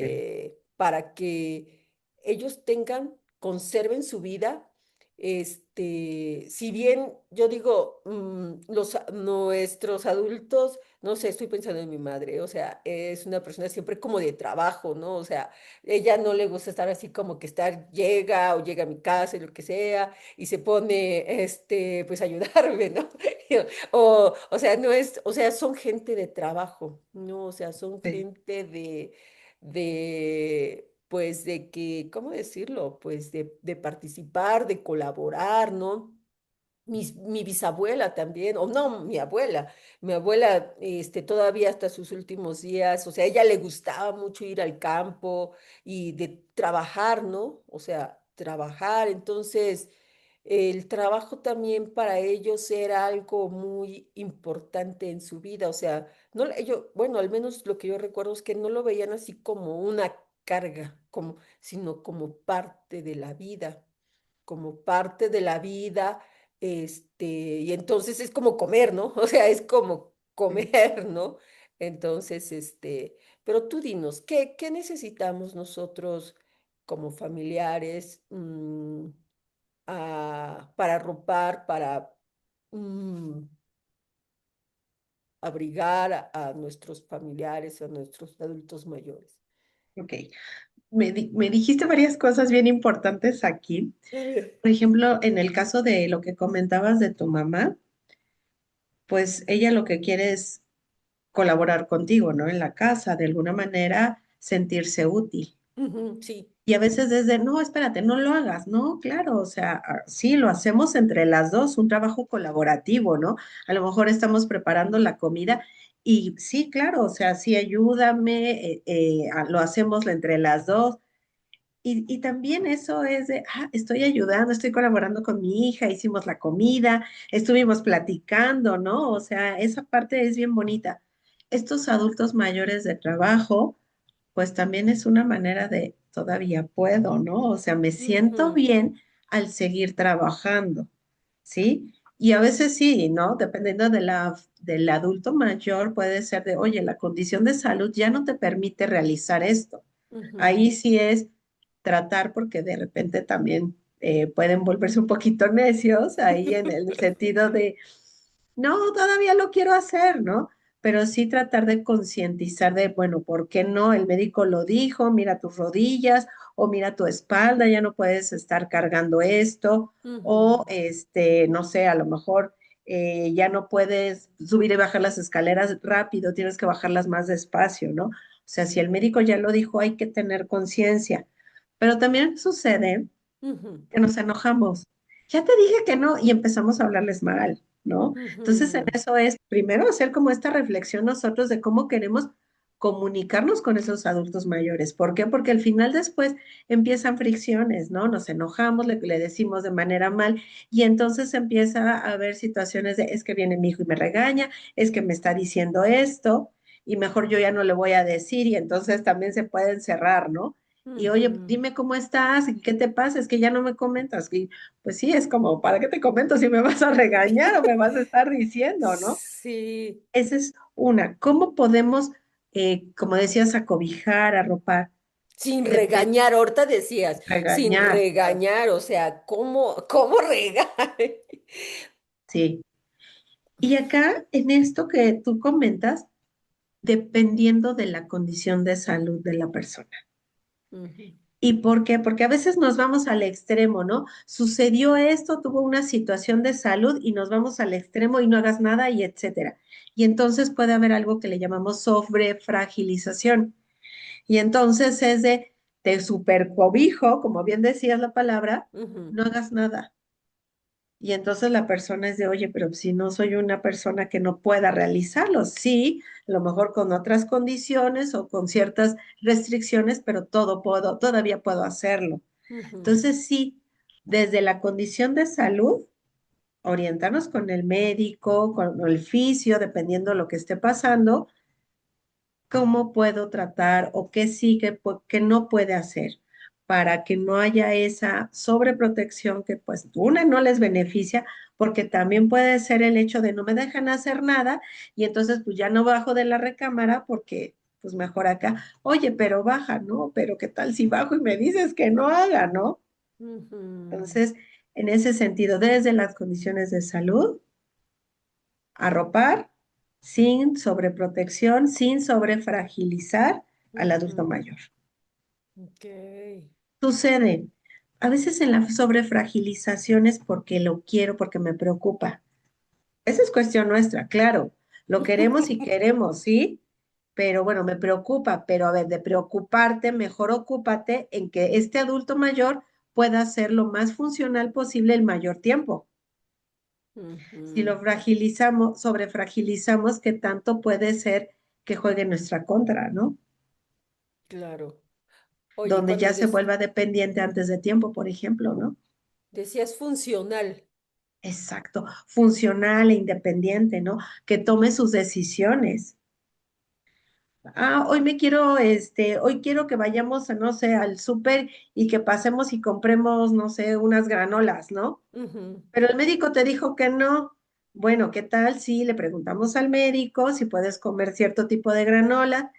para que ellos conserven su vida? Si bien yo digo, nuestros adultos, no sé, estoy pensando en mi madre, o sea, es una persona siempre como de trabajo, ¿no? O sea, ella no le gusta estar así como que llega a mi casa y lo que sea, y se pone, pues a ayudarme, ¿no? O sea, no es, o sea, son gente de trabajo, ¿no? O sea, son sí, gente pues de que, ¿cómo decirlo? Pues de participar, de colaborar, ¿no? Mi bisabuela también, o no, mi abuela, todavía hasta sus últimos días, o sea, a ella le gustaba mucho ir al campo y de trabajar, ¿no? O sea, trabajar, entonces, el trabajo también para ellos era algo muy importante en su vida, o sea, no, ellos, bueno, al menos lo que yo recuerdo es que no lo veían así como una carga, sino como parte de la vida, como parte de la vida, y entonces es como comer, ¿no? O sea, es como sí. comer, ¿no? Entonces, pero tú dinos, ¿qué necesitamos nosotros como familiares para arropar, para mm, abrigar a nuestros familiares, a nuestros adultos mayores? Ok, me dijiste varias cosas bien importantes aquí. A ver. Por ejemplo, en el caso de lo que comentabas de tu mamá, pues ella lo que quiere es colaborar contigo, ¿no? En la casa, de alguna manera sentirse útil. Ujú, sí. Y a veces desde, no, espérate, no lo hagas, ¿no? Claro, o sea, sí, lo hacemos entre las dos, un trabajo colaborativo, ¿no? A lo mejor estamos preparando la comida y sí, claro, o sea, sí, ayúdame, lo hacemos entre las dos. Y también eso es de, estoy ayudando, estoy colaborando con mi hija, hicimos la comida, estuvimos platicando, ¿no? O sea, esa parte es bien bonita. Estos adultos mayores de trabajo pues también es una manera de todavía puedo, ¿no? O sea, me siento Ujú, bien al seguir trabajando, ¿sí? Y a veces sí, ¿no? Dependiendo del adulto mayor, puede ser de, oye, la condición de salud ya no te permite realizar esto. ujú, Ahí sí es tratar porque de repente también pueden volverse un poquito necios ahí en el sentido de, no, todavía lo quiero hacer, ¿no? pero sí tratar de concientizar de, bueno, ¿por qué no? El médico lo dijo, mira tus rodillas o mira tu espalda, ya no puedes estar cargando esto, o Ujú, no sé, a lo mejor ya no puedes subir y bajar las escaleras rápido, tienes que bajarlas más despacio, ¿no? O sea, si el médico ya lo dijo, hay que tener conciencia. Pero también sucede ujú, que nos enojamos. Ya te dije que no y empezamos a hablarles mal, ¿no? Entonces, en ujú, eso es primero hacer como esta reflexión nosotros de cómo queremos comunicarnos con esos adultos mayores. ¿Por qué? Porque al final después empiezan fricciones, ¿no? Nos enojamos, le decimos de manera mal y entonces empieza a haber situaciones de, es que viene mi hijo y me regaña, es que me está diciendo esto y mejor yo ya no le voy a decir y entonces también se puede encerrar, ¿no? Y oye, ujú. dime cómo estás, y qué te pasa, es que ya no me comentas. Y pues sí, es como, ¿para qué te comento si me vas a regañar o me vas a estar diciendo, ¿no? Sí, Esa es una. ¿Cómo podemos, como decías, acobijar, arropar? sin Depende, regañar, ahorita decías, sin regañar, claro, regañar, o sea, ¿cómo regar? sí. Y acá, en esto que tú comentas, dependiendo de la condición de salud de la persona. Ujú, ¿Y por qué? Porque a veces nos vamos al extremo, ¿no? Sucedió esto, tuvo una situación de salud y nos vamos al extremo y no hagas nada y etcétera. Y entonces puede haber algo que le llamamos sobrefragilización. Y entonces es de te supercobijo, como bien decías la palabra, ujú, no hagas nada. Y entonces la persona es de, oye, pero si no soy una persona que no pueda realizarlo, sí, a lo mejor con otras condiciones o con ciertas restricciones, pero todavía puedo hacerlo. ujú. Entonces, sí, desde la condición de salud, orientarnos con el médico, con el fisio, dependiendo de lo que esté pasando, cómo puedo tratar o qué sí, qué no puede hacer para que no haya esa sobreprotección que pues una no les beneficia, porque también puede ser el hecho de no me dejan hacer nada y entonces pues ya no bajo de la recámara porque pues mejor acá, oye, pero baja, ¿no? Pero ¿qué tal si bajo y me dices que no haga, ¿no? Ujú, Entonces, en ese sentido, desde las condiciones de salud, arropar sin sobreprotección, sin sobrefragilizar al adulto ujú. mayor. Ok. Sucede, a veces en la sobrefragilización es porque lo quiero, porque me preocupa. Esa es cuestión nuestra, claro. Lo queremos y queremos, ¿sí? Pero bueno, me preocupa, pero a ver, de preocuparte, mejor ocúpate en que este adulto mayor pueda ser lo más funcional posible el mayor tiempo. Si Ujú, lo fragilizamos, sobrefragilizamos, ¿qué tanto puede ser que juegue en nuestra contra, ¿no? claro. Oye, Donde cuando ya se vuelva dependiente antes de tiempo, por ejemplo, ¿no? decías funcional. Exacto, funcional e independiente, ¿no? Que tome sus decisiones. Ah, hoy quiero que vayamos, no sé, al súper y que pasemos y compremos, no sé, unas granolas, ¿no? Ujú, Pero el médico te dijo que no. Bueno, ¿qué tal si le preguntamos al médico si puedes comer cierto tipo de granola?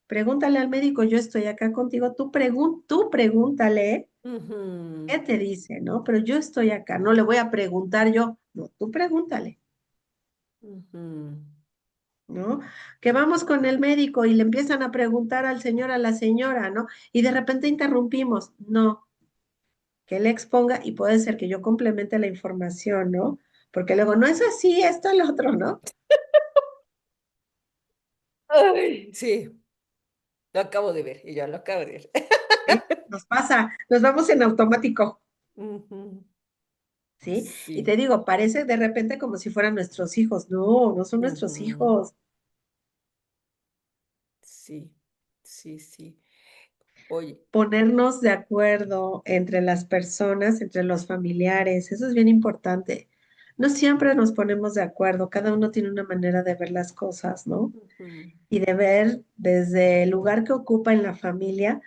Pregúntale al médico, yo estoy acá contigo, tú pregúntale ujú, qué te dice, ¿no? Pero yo estoy acá, no le voy a preguntar yo, no, tú pregúntale, ujú. ¿no? Que vamos con el médico y le empiezan a preguntar al señor, a la señora, ¿no? Y de repente interrumpimos, no, que él exponga y puede ser que yo complemente la información, ¿no? Porque luego no es así, esto, el otro, ¿no? Ay, sí, lo acabo de ver, y ya lo acabo de ver. ¿Sí? Nos pasa, nos vamos en automático, Ujú, ¿sí? Y sí, te digo, parece de repente como si fueran nuestros hijos. No, no son nuestros ujú, hijos. sí, sí, sí. Oye, Ponernos de acuerdo entre las personas, entre los familiares, eso es bien importante. No siempre nos ponemos de acuerdo, cada uno tiene una manera de ver las cosas, ¿no? ujú, Y de ver desde el lugar que ocupa en la familia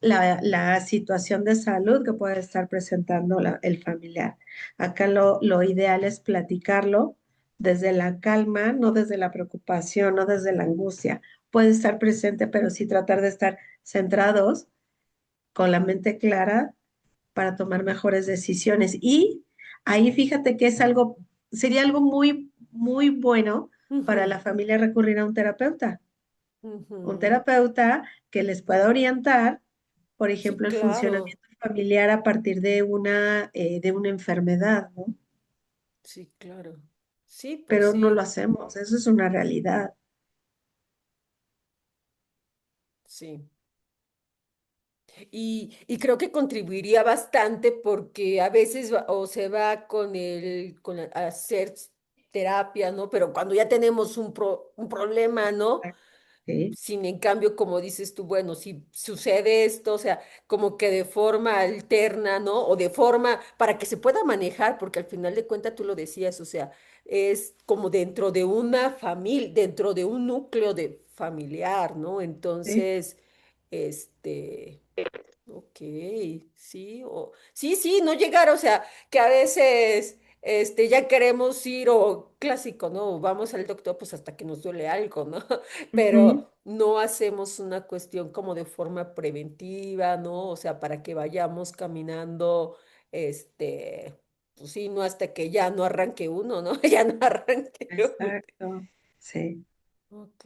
la situación de salud que puede estar presentando el familiar. Acá lo ideal es platicarlo desde la calma, no desde la preocupación, no desde la angustia. Puede estar presente, pero sí tratar de estar centrados con la mente clara para tomar mejores decisiones. Y ahí fíjate que es algo, sería algo muy, muy bueno para Ujú, la familia recurrir a un ujú. terapeuta que les pueda orientar, por Sí, ejemplo, el claro, funcionamiento familiar a partir de una enfermedad, ¿no? sí, claro. Sí, pues Pero no lo sí, hacemos, eso es una realidad. sí. Y creo que contribuiría bastante porque a veces o se va con a hacer terapia, ¿no? Pero cuando ya tenemos un problema, ¿no? ¿Sí? Sin en cambio, como dices tú, bueno, si sucede esto, o sea, como que de forma alterna, ¿no? O de forma para que se pueda manejar, porque al final de cuentas tú lo decías, o sea, es como dentro de una familia, dentro de un núcleo de familiar, ¿no? ¿Sí? Entonces, ok, sí, sí, sí, no llegar, o sea, que a veces, ya queremos ir o clásico, ¿no? Vamos al doctor pues hasta que nos duele algo, ¿no? Ujú. Pero no hacemos una cuestión como de forma preventiva, ¿no? O sea, para que vayamos caminando, pues sí, no hasta que ya no arranque uno, ¿no? Ya no arranque uno. Exacto, sí. Ok.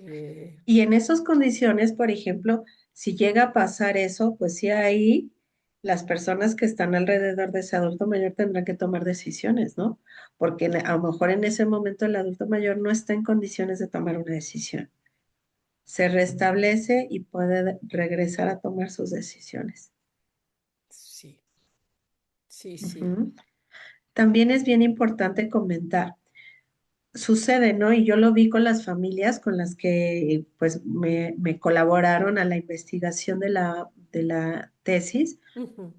Y en esas condiciones, por ejemplo, si llega a pasar eso, pues sí ahí las personas que están alrededor de ese adulto mayor tendrán que tomar decisiones, ¿no? Porque a lo mejor en ese momento el adulto mayor no está en condiciones de tomar una decisión. Se restablece y puede regresar a tomar sus decisiones. Sí, sí, sí. Ujú. También es bien importante comentar. Sucede, ¿no? Y yo lo vi con las familias con las que pues me colaboraron a la investigación de la tesis. Ujú,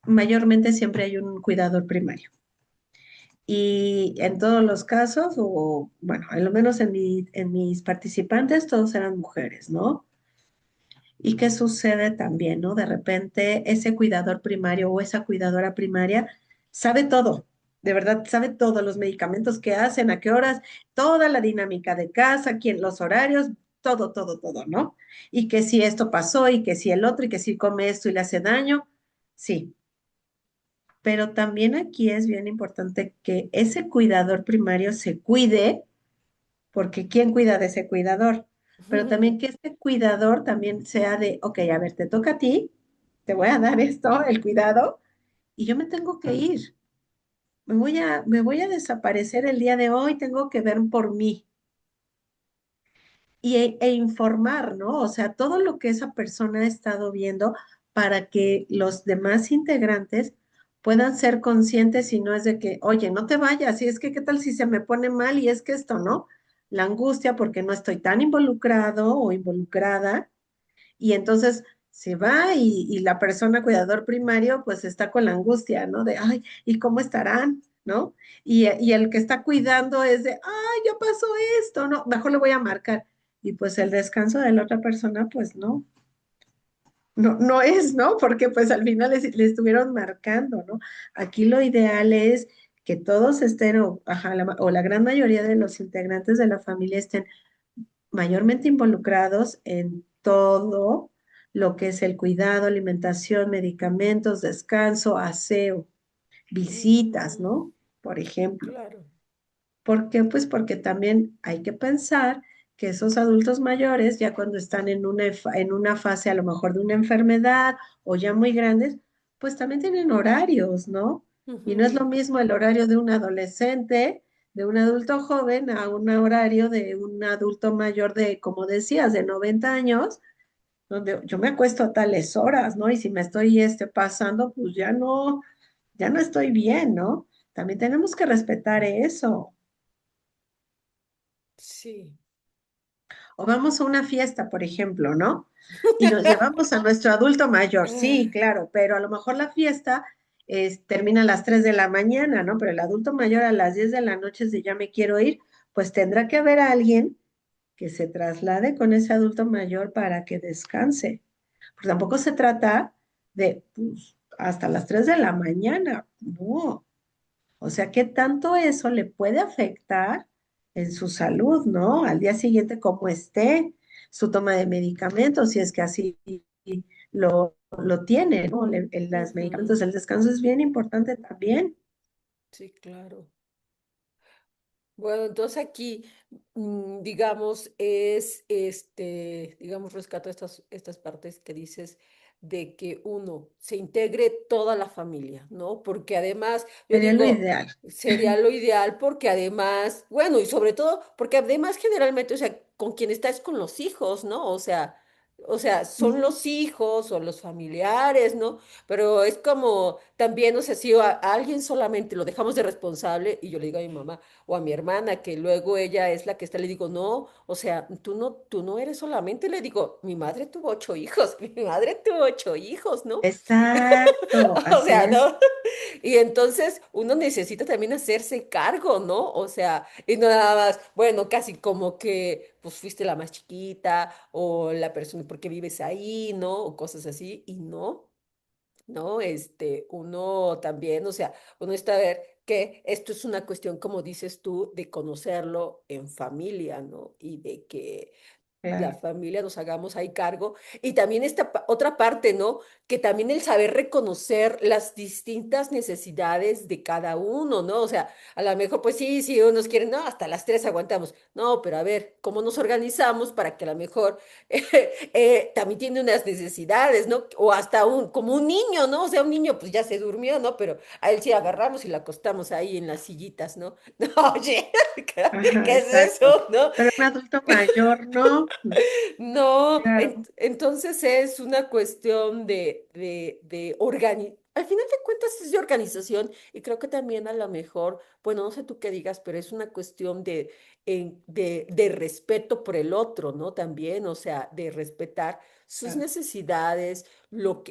Mayormente siempre hay un cuidador primario. Y en todos los casos, o bueno, al menos en mis participantes, todos eran mujeres, ¿no? ¿Y qué sucede también, no? De repente ese cuidador primario o esa cuidadora primaria sabe todo, de verdad sabe todos los medicamentos que hacen, a qué horas, toda la dinámica de casa, quién, los horarios, todo, todo, todo, ¿no? Y que si esto pasó y que si el otro y que si come esto y le hace daño, sí. Pero también aquí es bien importante que ese cuidador primario se cuide porque ¿quién cuida de ese cuidador? Pero también ujú. que ese cuidador también sea de, ok, a ver, te toca a ti, te voy a dar esto, el cuidado, y yo me tengo que ir. Me voy a desaparecer el día de hoy, tengo que ver por mí e informar, ¿no? O sea, todo lo que esa persona ha estado viendo para que los demás integrantes puedan ser conscientes y no es de que, oye, no te vayas, y es que, ¿qué tal si se me pone mal? Y es que esto, ¿no? La angustia porque no estoy tan involucrado o involucrada y entonces se va y la persona cuidador primario pues está con la angustia, ¿no? De, ay, ¿y cómo estarán? ¿No? Y el que está cuidando es de, ay, ya pasó esto, ¿no? Mejor le voy a marcar. Y pues el descanso de la otra persona, pues no, no es, ¿no? Porque pues al final le estuvieron marcando, ¿no? Aquí lo ideal es que todos estén, o, ajá, o la gran mayoría de los integrantes de la familia estén mayormente involucrados en todo lo que es el cuidado, alimentación, medicamentos, descanso, aseo, visitas, Mm, ¿no? Por ejemplo. claro. ¿Por qué? Pues porque también hay que pensar que esos adultos mayores, ya cuando están en una fase a lo mejor de una enfermedad o ya muy grandes, pues también tienen horarios, ¿no? Y no es lo Ujú, mismo el horario de un adolescente, de un adulto joven, a un horario de un adulto mayor de, como decías, de 90 años, donde yo me acuesto a tales horas, ¿no? Y si me estoy pasando, pues ya no estoy bien, ¿no? También tenemos que respetar eso. sí. O vamos a una fiesta, por ejemplo, ¿no? Y nos llevamos a nuestro adulto mayor, sí, claro, pero a lo mejor la fiesta termina a las 3 de la mañana, ¿no? Pero el adulto mayor a las 10 de la noche, si ya me quiero ir, pues tendrá que haber alguien que se traslade con ese adulto mayor para que descanse. Porque tampoco se trata de pues, hasta las 3 de la mañana, no. O sea, ¿qué tanto eso le puede afectar en su salud, ¿no? Al día siguiente, como esté, su toma de medicamentos, si es que así lo tiene, ¿no? Los medicamentos, Ujú, el descanso es bien importante también. sí, claro. Bueno, entonces aquí, digamos, es, digamos, rescato estas partes que dices de que uno se integre toda la familia, ¿no? Porque además, yo Sería lo digo, ideal. sería lo ideal porque además, bueno, y sobre todo, porque además generalmente, o sea, con quien está es con los hijos, ¿no? O sea, son Sí, los hijos o los familiares, ¿no? Pero es como también, o sea, si a alguien solamente lo dejamos de responsable, y yo le digo a mi mamá, o a mi hermana, que luego ella es la que está, le digo, no, o sea, tú no eres solamente, le digo, mi madre tuvo 8 hijos, mi madre tuvo 8 hijos, ¿no? exacto, O así sea, es. ¿no? Y entonces uno necesita también hacerse cargo, ¿no? O sea, y no nada más, bueno, casi como que, pues fuiste la más chiquita, o la persona, porque vives ahí, ¿no? O cosas así, y no. ¿No? Uno también, o sea, uno está a ver que esto es una cuestión, como dices tú, de conocerlo en familia, ¿no? Y de que la Claro, familia nos hagamos ahí cargo. Y también esta otra parte, ¿no? Que también el saber reconocer las distintas necesidades de cada uno, ¿no? O sea, a lo mejor, pues sí, sí, unos quieren, no, hasta las 3 aguantamos. No, pero a ver, ¿cómo nos organizamos para que a lo mejor también tiene unas necesidades, ¿no? O hasta como un niño, ¿no? O sea, un niño pues ya se durmió, ¿no? Pero a él sí agarramos y lo acostamos ahí en las sillitas, ¿no? No, oye, ajá, ¿qué es exacto. eso, no? Pero un adulto mayor, no, No, claro, entonces es una cuestión al final de cuentas es de organización y creo que también a lo mejor, bueno, no sé tú qué digas, pero es una cuestión de respeto por el otro, ¿no? También, o sea, de respetar sus claro, necesidades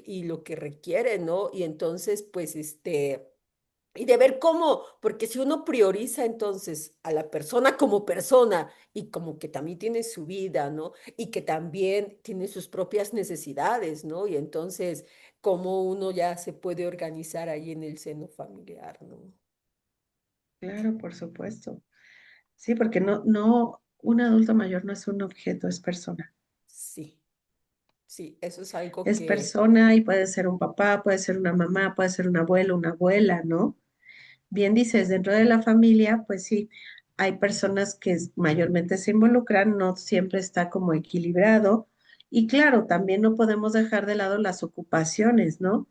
y lo que requiere, ¿no? Y entonces, pues, y de ver cómo, porque si uno prioriza entonces a la persona como persona y como que también tiene su vida, ¿no? Y que también tiene sus propias necesidades, ¿no? Y entonces, cómo uno ya se puede organizar ahí en el seno familiar, ¿no? claro, por supuesto. Sí, porque no, un adulto mayor no es un objeto, es persona. Sí, sí, eso es algo Es que, persona y puede ser un papá, puede ser una mamá, puede ser un abuelo, una abuela, ¿no? Bien dices, dentro de la familia, pues sí, hay personas que mayormente se involucran, no siempre está como equilibrado. Y claro, también no podemos dejar de lado las ocupaciones, ¿no?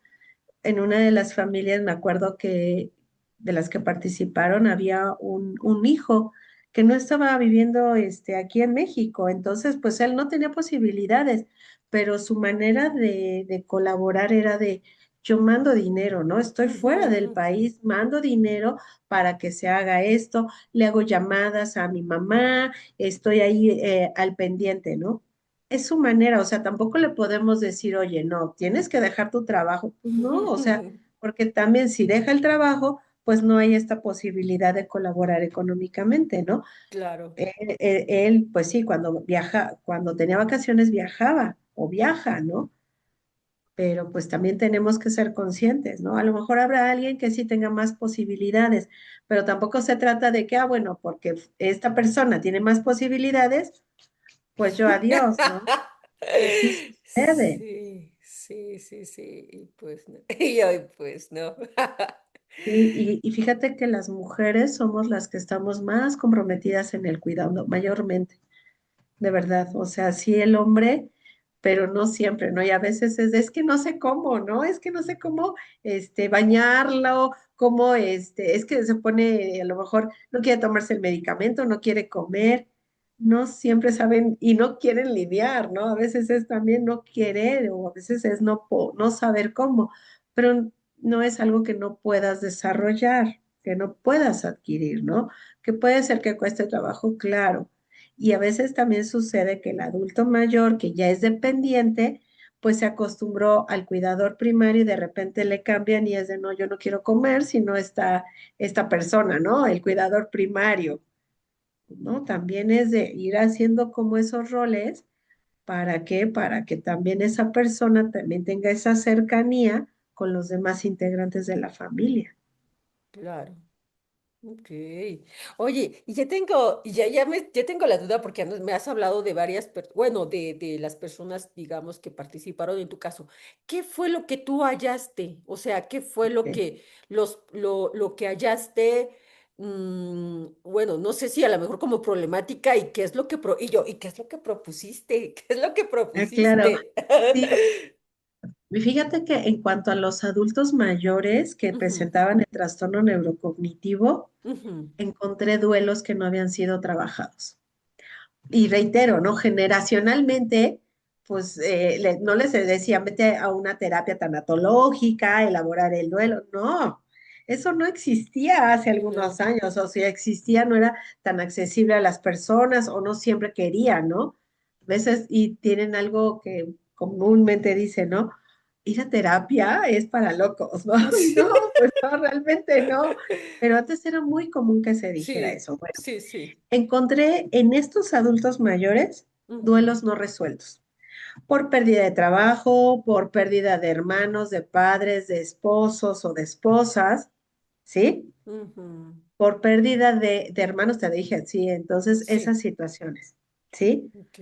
En una de las familias, me acuerdo que de las que participaron, había un hijo que no estaba viviendo aquí en México, entonces pues él no tenía posibilidades, pero su manera de colaborar era de, yo mando dinero, ¿no? Estoy fuera del ujú, país, mando dinero para que se haga esto, le hago llamadas a mi mamá, estoy ahí al pendiente, ¿no? Es su manera, o sea, tampoco le podemos decir, oye, no, tienes que dejar tu trabajo. Pues no, o sea, porque también si deja el trabajo, pues no hay esta posibilidad de colaborar económicamente, ¿no? claro, Él, pues sí, cuando viaja, cuando tenía vacaciones viajaba o viaja, ¿no? Pero pues también tenemos que ser conscientes, ¿no? A lo mejor habrá alguien que sí tenga más posibilidades, pero tampoco se trata de que, ah, bueno, porque esta persona tiene más posibilidades, pues yo adiós, ¿no? Que sí sucede. sí, sí, sí, sí, y pues no, y hoy pues no. Sí, y fíjate que las mujeres somos las que estamos más comprometidas en el cuidado, mayormente, de verdad. O sea, sí el hombre, pero no siempre, ¿no? Y a veces es que no sé cómo, ¿no? Es que no sé cómo, bañarlo, cómo, es que se pone, a lo mejor no quiere tomarse el medicamento, no quiere comer, no siempre saben y no quieren lidiar, ¿no? A veces es también no querer o a veces es no saber cómo, pero no es algo que no puedas desarrollar, que no puedas adquirir, ¿no? Que puede ser que cueste trabajo, claro. Y a veces también sucede que el adulto mayor, que ya es dependiente, pues se acostumbró al cuidador primario y de repente le cambian y es de, no, yo no quiero comer si no está esta persona, ¿no? El cuidador primario, ¿no? También es de ir haciendo como esos roles. ¿Para qué? Para que también esa persona también tenga esa cercanía con los demás integrantes de la familia. Claro. Ok. Oye, y ya tengo la duda porque me has hablado de varias, bueno, de las personas, digamos, que participaron en tu caso. ¿Qué fue lo que tú hallaste? O sea, ¿qué fue lo Ok. que, lo que hallaste? bueno, no sé si a lo mejor como problemática y qué es lo que y yo, ¿y qué es lo que propusiste? ¿Qué es lo que Claro, propusiste? sí. Y fíjate que en cuanto a los adultos mayores que Ujú, presentaban el trastorno neurocognitivo, ujú, encontré duelos que no habían sido trabajados. Y reitero, ¿no? Generacionalmente, pues no les decían, vete a una terapia tanatológica, elaborar el duelo. No, eso no existía hace algunos no. años, o si existía no era tan accesible a las personas o no siempre querían, ¿no? A veces, y tienen algo que comúnmente dicen, ¿no? Ir a terapia es para locos, ¿no? Y Sí, no, pues no, realmente no. Pero antes era muy común que se dijera sí, eso. Bueno, sí, sí. encontré en estos adultos mayores Ujú, duelos no resueltos, por pérdida de trabajo, por pérdida de hermanos, de padres, de esposos o de esposas, ¿sí? ujú, Por pérdida de hermanos, te dije, sí, entonces sí, esas situaciones, ¿sí? ok.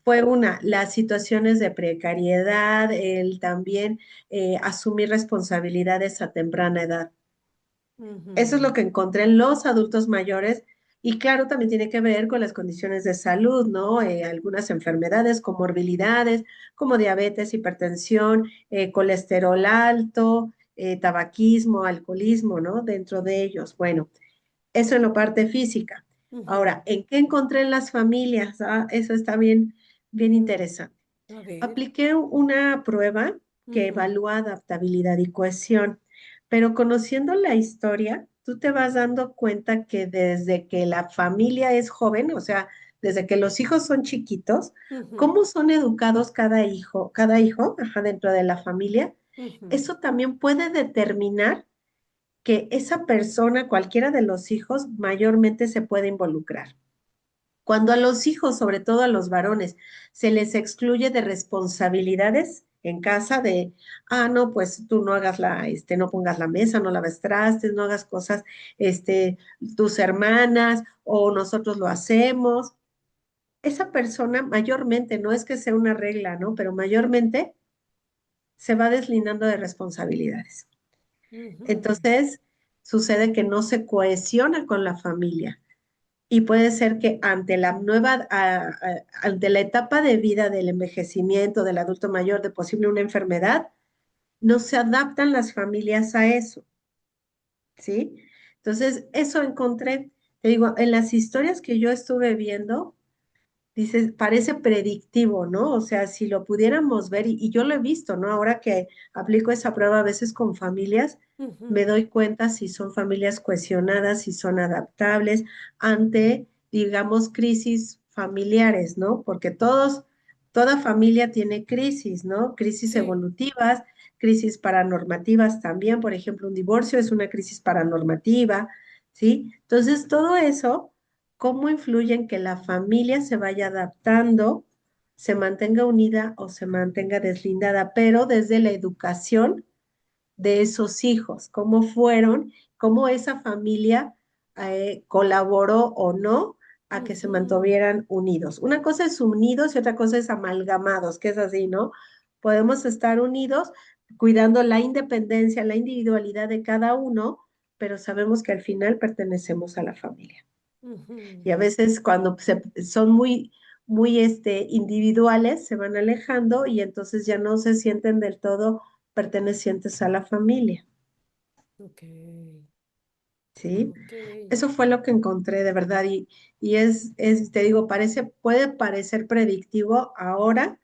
Fue una, las situaciones de precariedad, el también asumir responsabilidades a temprana edad. Eso es lo Ujú, que encontré en los adultos mayores y claro, también tiene que ver con las condiciones de salud, ¿no? Algunas enfermedades, comorbilidades, como diabetes, hipertensión, colesterol alto, tabaquismo, alcoholismo, ¿no? Dentro de ellos. Bueno, eso en la parte física. ujú, Ahora, ¿en qué encontré en las familias? Ah, eso está bien, bien ujú. interesante. A ver. Apliqué una prueba que Ujú, evalúa adaptabilidad y cohesión, pero conociendo la historia, tú te vas dando cuenta que desde que la familia es joven, o sea, desde que los hijos son chiquitos, ujú, cómo son educados cada hijo, ajá, dentro de la familia, ujú, eso también puede determinar que esa persona, cualquiera de los hijos, mayormente se puede involucrar. Cuando a los hijos, sobre todo a los varones, se les excluye de responsabilidades en casa de, no, pues tú no hagas no pongas la mesa, no laves trastes, no hagas cosas, tus hermanas o nosotros lo hacemos. Esa persona mayormente, no es que sea una regla, ¿no? Pero mayormente se va deslindando de responsabilidades. ujú. Entonces, sucede que no se cohesiona con la familia y puede ser que ante la ante la etapa de vida del envejecimiento del adulto mayor, de posible una enfermedad, no se adaptan las familias a eso, ¿sí? Entonces, eso encontré, te digo, en las historias que yo estuve viendo, dices, parece predictivo, ¿no? O sea, si lo pudiéramos ver, y yo lo he visto, ¿no? Ahora que aplico esa prueba a veces con familias, me Ujú, doy cuenta si son familias cohesionadas, si son adaptables ante, digamos, crisis familiares, ¿no? Porque toda familia tiene crisis, ¿no? Crisis sí. evolutivas, crisis paranormativas también, por ejemplo, un divorcio es una crisis paranormativa, ¿sí? Entonces, todo eso cómo influye en que la familia se vaya adaptando, se mantenga unida o se mantenga deslindada, pero desde la educación de esos hijos, cómo fueron, cómo esa familia colaboró o no a que se Ujú, mantuvieran unidos. Una cosa es unidos y otra cosa es amalgamados, que es así, ¿no? Podemos estar unidos cuidando la independencia, la individualidad de cada uno, pero sabemos que al final pertenecemos a la familia. ujú. Y a veces cuando son muy individuales, se van alejando y entonces ya no se sienten del todo pertenecientes a la familia, Ok, ¿sí? ok. Eso fue lo que encontré de verdad y te digo, puede parecer predictivo ahora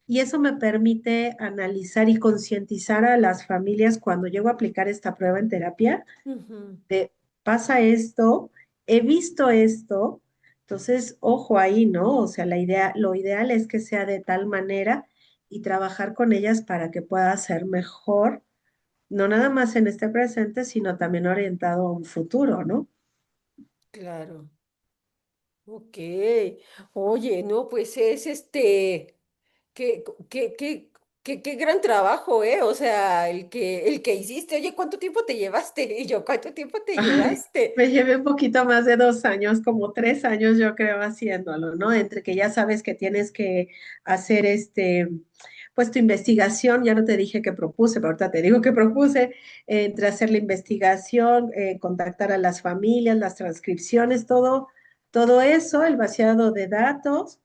y eso me permite analizar y concientizar a las familias cuando llego a aplicar esta prueba en terapia Ujú, de pasa esto, he visto esto, entonces ojo ahí, ¿no? O sea, lo ideal es que sea de tal manera y trabajar con ellas para que pueda ser mejor, no nada más en este presente, sino también orientado a un futuro, ¿no? claro. Ok. Oye, no, pues es qué, qué, qué, qué gran trabajo, ¿eh? O sea, el que hiciste. Oye, ¿cuánto tiempo te llevaste? Y yo, ¿cuánto tiempo te Ay, llevaste? me llevé un poquito más de 2 años, como 3 años yo creo haciéndolo, ¿no? Entre que ya sabes que tienes que hacer pues tu investigación, ya no te dije que propuse, pero ahorita te digo que propuse, entre hacer la investigación, contactar a las familias, las transcripciones, todo eso, el vaciado de datos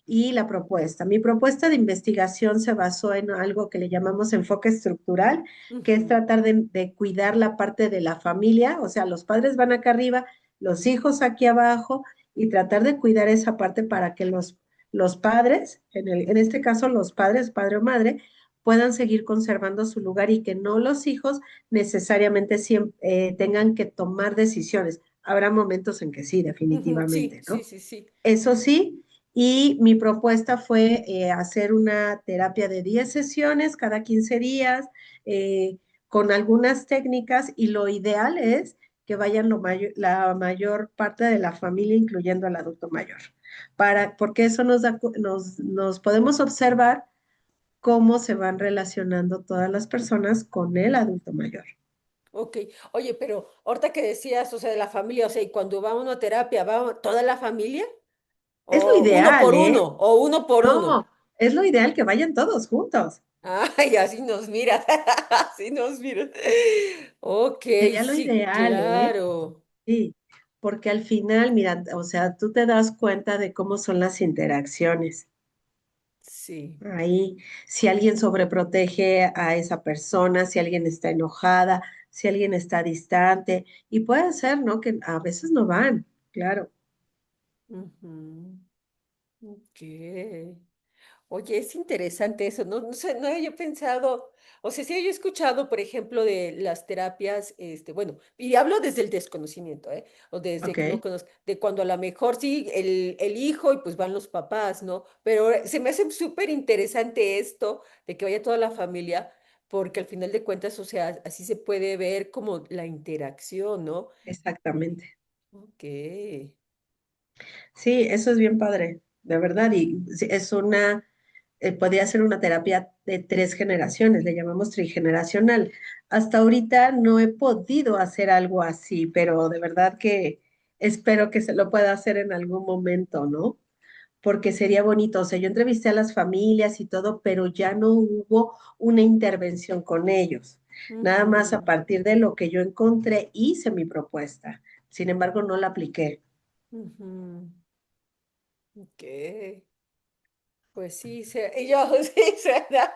y la propuesta. Mi propuesta de investigación se basó en algo que le llamamos enfoque estructural, que es Ujú, tratar de cuidar la parte de la familia, o sea, los padres van acá arriba, los hijos aquí abajo, y tratar de cuidar esa parte para que los padres, en este caso los padres, padre o madre, puedan seguir conservando su lugar y que no los hijos necesariamente tengan que tomar decisiones. Habrá momentos en que sí, ujú, sí, definitivamente, sí, ¿no? sí, sí. Eso sí, y mi propuesta fue hacer una terapia de 10 sesiones cada 15 días, con algunas técnicas, y lo ideal es que vayan la mayor parte de la familia, incluyendo al adulto mayor, porque eso nos podemos observar cómo se van relacionando todas las personas con el adulto mayor. Ok. Oye, pero ahorita que decías, o sea, de la familia, o sea, y cuando va uno a terapia, ¿va toda la familia? Es lo ¿O uno ideal, por ¿eh? uno? ¿O uno por uno? No, es lo ideal que vayan todos juntos. Ay, así nos mira, así nos mira. Ok, Sería lo sí, ideal, ¿eh? claro. Sí, porque al final, mira, o sea, tú te das cuenta de cómo son las interacciones. Sí. Ahí, si alguien sobreprotege a esa persona, si alguien está enojada, si alguien está distante, y puede ser, ¿no? Que a veces no van, claro. Ujú, ok. Oye, es interesante eso, no, no sé, no había pensado, o sea, sí he escuchado, por ejemplo, de las terapias, bueno, y hablo desde el desconocimiento, ¿eh? O desde Ok, que no conozco, de cuando a lo mejor sí, el hijo y pues van los papás, ¿no? Pero se me hace súper interesante esto de que vaya toda la familia, porque al final de cuentas, o sea, así se puede ver como la interacción, ¿no? exactamente. Ok. Sí, eso es bien padre, de verdad, y sí, podría ser una terapia de 3 generaciones, le llamamos trigeneracional. Hasta ahorita no he podido hacer algo así, pero de verdad que espero que se lo pueda hacer en algún momento, ¿no? Porque sería bonito. O sea, yo entrevisté a las familias y todo, pero ya no hubo una intervención con ellos. Nada más a Ujú, partir de lo que yo encontré, hice mi propuesta. Sin embargo, no la apliqué. ujú, ok. Pues sí, y yo, sí, suena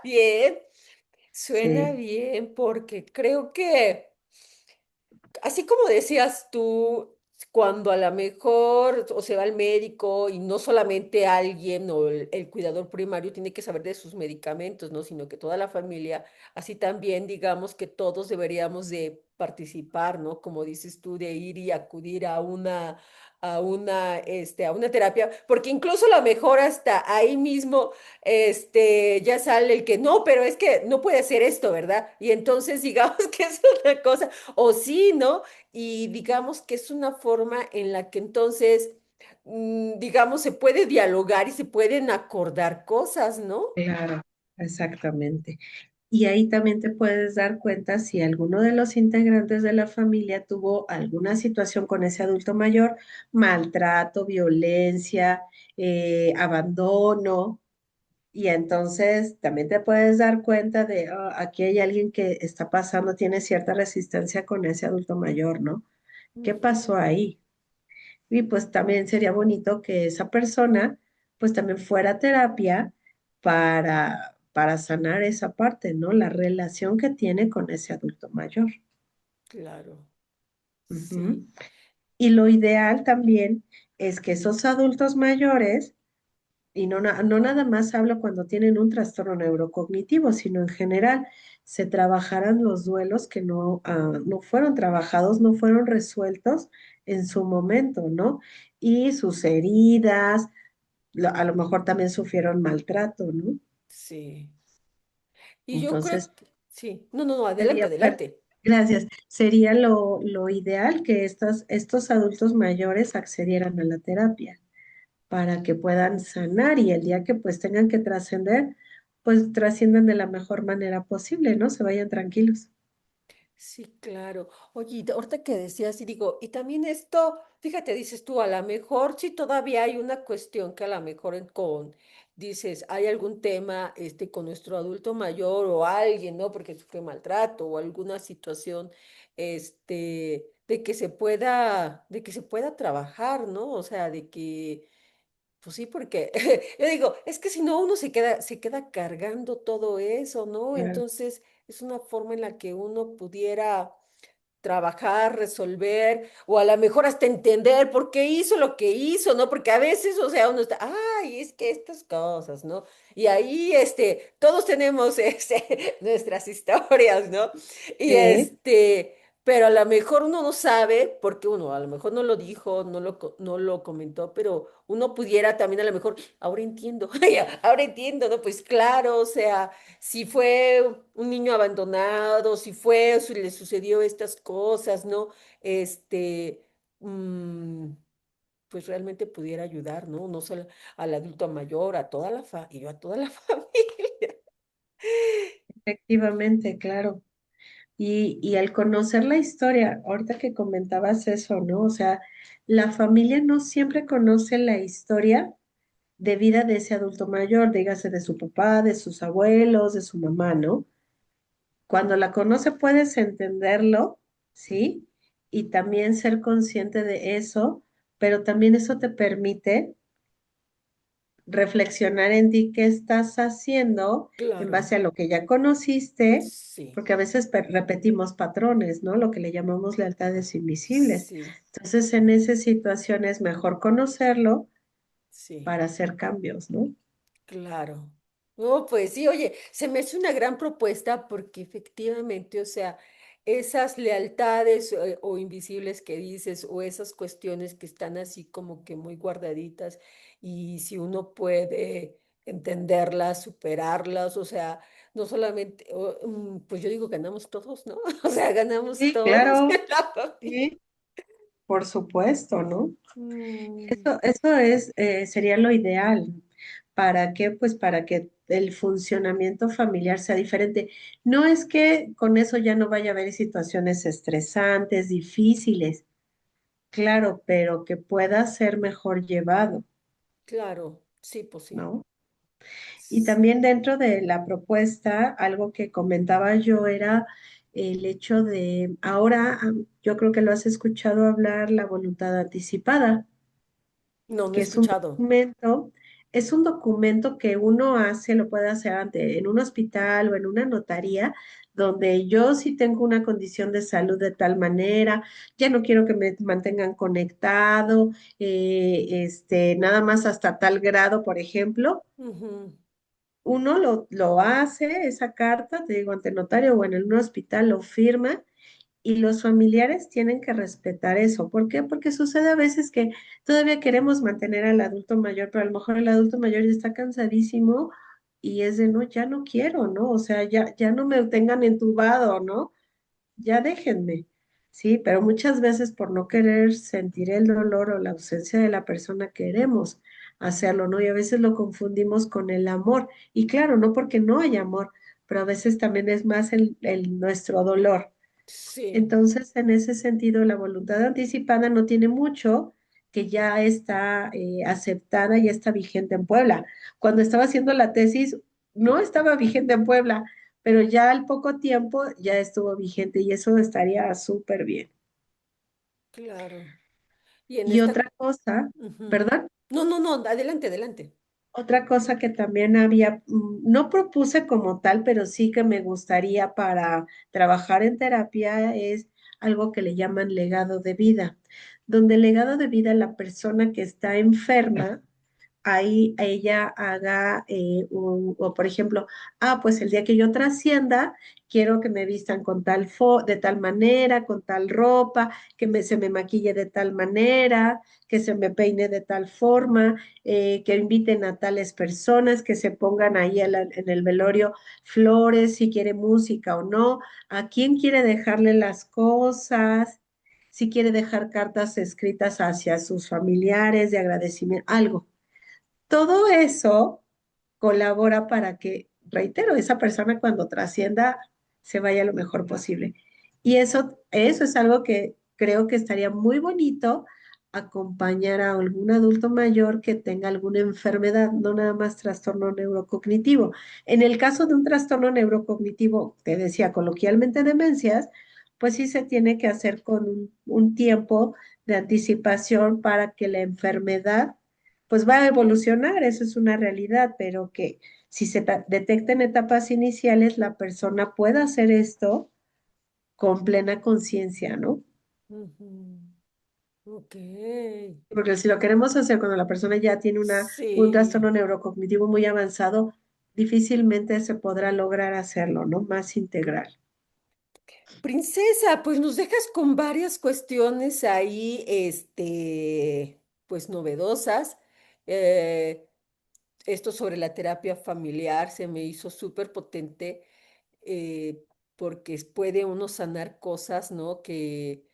Sí, bien porque creo que, así como decías tú, cuando a lo mejor o se va al médico y no solamente alguien o el cuidador primario tiene que saber de sus medicamentos, ¿no? Sino que toda la familia, así también digamos que todos deberíamos de participar, ¿no? Como dices tú, de ir y acudir a una terapia, porque incluso a lo mejor hasta ahí mismo, ya sale el que no, pero es que no puede hacer esto, ¿verdad? Y entonces digamos que es una cosa, o sí, ¿no? Y digamos que es una forma en la que entonces, digamos, se puede dialogar y se pueden acordar cosas, ¿no? claro, exactamente. Y ahí también te puedes dar cuenta si alguno de los integrantes de la familia tuvo alguna situación con ese adulto mayor, maltrato, violencia, abandono. Y entonces también te puedes dar cuenta de, "Ah, aquí hay alguien que está pasando, tiene cierta resistencia con ese adulto mayor, ¿no? ¿Qué pasó Ujú, ahí?" Y pues también sería bonito que esa persona pues también fuera a terapia para sanar esa parte, ¿no? La relación que tiene con ese adulto mayor. claro, Ujú. sí, Y lo ideal también es que esos adultos mayores, y no nada más hablo cuando tienen un trastorno neurocognitivo, sino en general, se trabajaran los duelos que no fueron trabajados, no fueron resueltos en su momento, ¿no? Y sus heridas, a lo mejor también sufrieron maltrato, ¿no? sí. Y yo creo Entonces, que, sí, no, no, no, adelante, sería, adelante. gracias, sería lo ideal que estos adultos mayores accedieran a la terapia para que puedan sanar, y el día que pues tengan que trascender, pues trasciendan de la mejor manera posible, ¿no? Se vayan tranquilos. Sí, claro. Oye, y ahorita que decías, y digo, y también esto. Fíjate, dices tú, a lo mejor si todavía hay una cuestión que a lo mejor dices, hay algún tema con nuestro adulto mayor o alguien, ¿no? Porque sufre maltrato o alguna situación, de que se pueda trabajar, ¿no? O sea, de que, pues sí, porque yo digo, es que si no uno se queda cargando todo eso, ¿no? Claro, Entonces, es una forma en la que uno pudiera trabajar, resolver, o a lo mejor hasta entender por qué hizo lo que hizo, ¿no? Porque a veces, o sea, uno está, ay, es que estas cosas, ¿no? Y ahí, todos tenemos, nuestras historias, ¿no? Y sí, pero a lo mejor uno no sabe, porque uno a lo mejor no lo dijo, no lo comentó, pero uno pudiera también a lo mejor, ahora entiendo, ahora entiendo, ¿no? Pues claro, o sea, si fue un niño abandonado, si le sucedió estas cosas, ¿no? Este, mm, pues realmente pudiera ayudar, ¿no? No solo al adulto mayor, y a toda la familia. efectivamente, claro. Y al conocer la historia, ahorita que comentabas eso, ¿no? O sea, la familia no siempre conoce la historia de vida de ese adulto mayor, dígase de su papá, de sus abuelos, de su mamá, ¿no? Cuando la conoce puedes entenderlo, ¿sí? Y también ser consciente de eso, pero también eso te permite reflexionar en ti qué estás haciendo en Claro, base a lo que ya conociste, sí, porque a veces repetimos patrones, ¿no? Lo que le llamamos lealtades invisibles. sí, Entonces, en esa situación es mejor conocerlo sí. para hacer cambios, ¿no? Claro. No, pues sí, oye, se me hace una gran propuesta porque efectivamente, o sea, esas lealtades o invisibles que dices o esas cuestiones que están así como que muy guardaditas y si uno puede entenderlas, superarlas, o sea, no solamente, pues yo digo, ganamos todos, ¿no? O sea, ganamos Sí, todos claro, en la familia. sí, por supuesto, ¿no? Mm, Eso es, sería lo ideal. ¿Para qué? Pues para que el funcionamiento familiar sea diferente. No es que con eso ya no vaya a haber situaciones estresantes, difíciles, claro, pero que pueda ser mejor llevado, claro, sí, pues sí. ¿no? Y S- también dentro de la propuesta, algo que comentaba yo era el hecho de, ahora yo creo que lo has escuchado hablar, la voluntad anticipada, No, no he que escuchado. es un documento que uno hace, lo puede hacer en un hospital o en una notaría, donde yo si tengo una condición de salud de tal manera, ya no quiero que me mantengan conectado, nada más hasta tal grado, por ejemplo. Ujú, Uno lo hace, esa carta, te digo, ante notario o en un hospital, lo firma y los familiares tienen que respetar eso. ¿Por qué? Porque sucede a veces que todavía queremos mantener al adulto mayor, pero a lo mejor el adulto mayor ya está cansadísimo y es de, no, ya no quiero, ¿no? O sea, ya no me tengan entubado, ¿no? Ya déjenme. Sí, pero muchas veces por no querer sentir el dolor o la ausencia de la persona queremos hacerlo, ¿no? Y a veces lo confundimos con el amor. Y claro, no porque no hay amor, pero a veces también es más nuestro dolor. sí. Entonces, en ese sentido, la voluntad anticipada no tiene mucho, que ya está aceptada, ya está vigente en Puebla. Cuando estaba haciendo la tesis, no estaba vigente en Puebla, pero ya al poco tiempo ya estuvo vigente y eso estaría súper bien. Claro. Y en Y esta... otra cosa, ujú. ¿perdón? No, no, no, adelante, adelante. Otra cosa que también había, no propuse como tal, pero sí que me gustaría para trabajar en terapia es algo que le llaman legado de vida, donde el legado de vida, la persona que está enferma, ahí ella haga, o por ejemplo, pues el día que yo trascienda, quiero que me vistan con de tal manera, con tal ropa, se me maquille de tal manera, que se me peine de tal forma, que inviten a tales personas, que se pongan ahí en el velorio flores, si quiere música o no, a quién quiere dejarle las cosas, si quiere dejar cartas escritas hacia sus familiares de agradecimiento, algo. Todo eso colabora para que, reitero, esa persona cuando trascienda se vaya lo mejor posible. Y eso es algo que creo que estaría muy bonito acompañar a algún adulto mayor que tenga alguna enfermedad, no nada más trastorno neurocognitivo. En el caso de un trastorno neurocognitivo, te decía coloquialmente demencias, pues sí se tiene que hacer con un tiempo de anticipación para que la enfermedad pues va a evolucionar, eso es una realidad, pero que si se detecta en etapas iniciales, la persona pueda hacer esto con plena conciencia, ¿no? Ujú. Ok. Porque si lo queremos hacer cuando la persona ya tiene un trastorno Sí. neurocognitivo muy avanzado, difícilmente se podrá lograr hacerlo, ¿no? Más integral. Princesa, pues nos dejas con varias cuestiones ahí, pues novedosas. Eh, Esto sobre la terapia familiar se me hizo súper potente, porque puede uno sanar cosas, ¿no? Que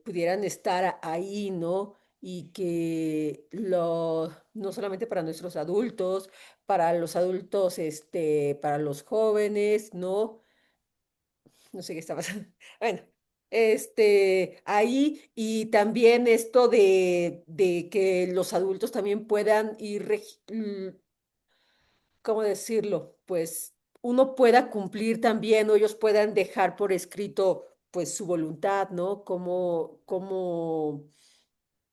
pudieran estar ahí, ¿no? Y que no solamente para nuestros adultos, para los adultos, para los jóvenes, ¿no? No sé qué está pasando. Bueno, ahí y también esto de que los adultos también puedan ir, ¿cómo decirlo? Pues uno pueda cumplir también o ellos puedan dejar por escrito pues su voluntad, ¿no? Como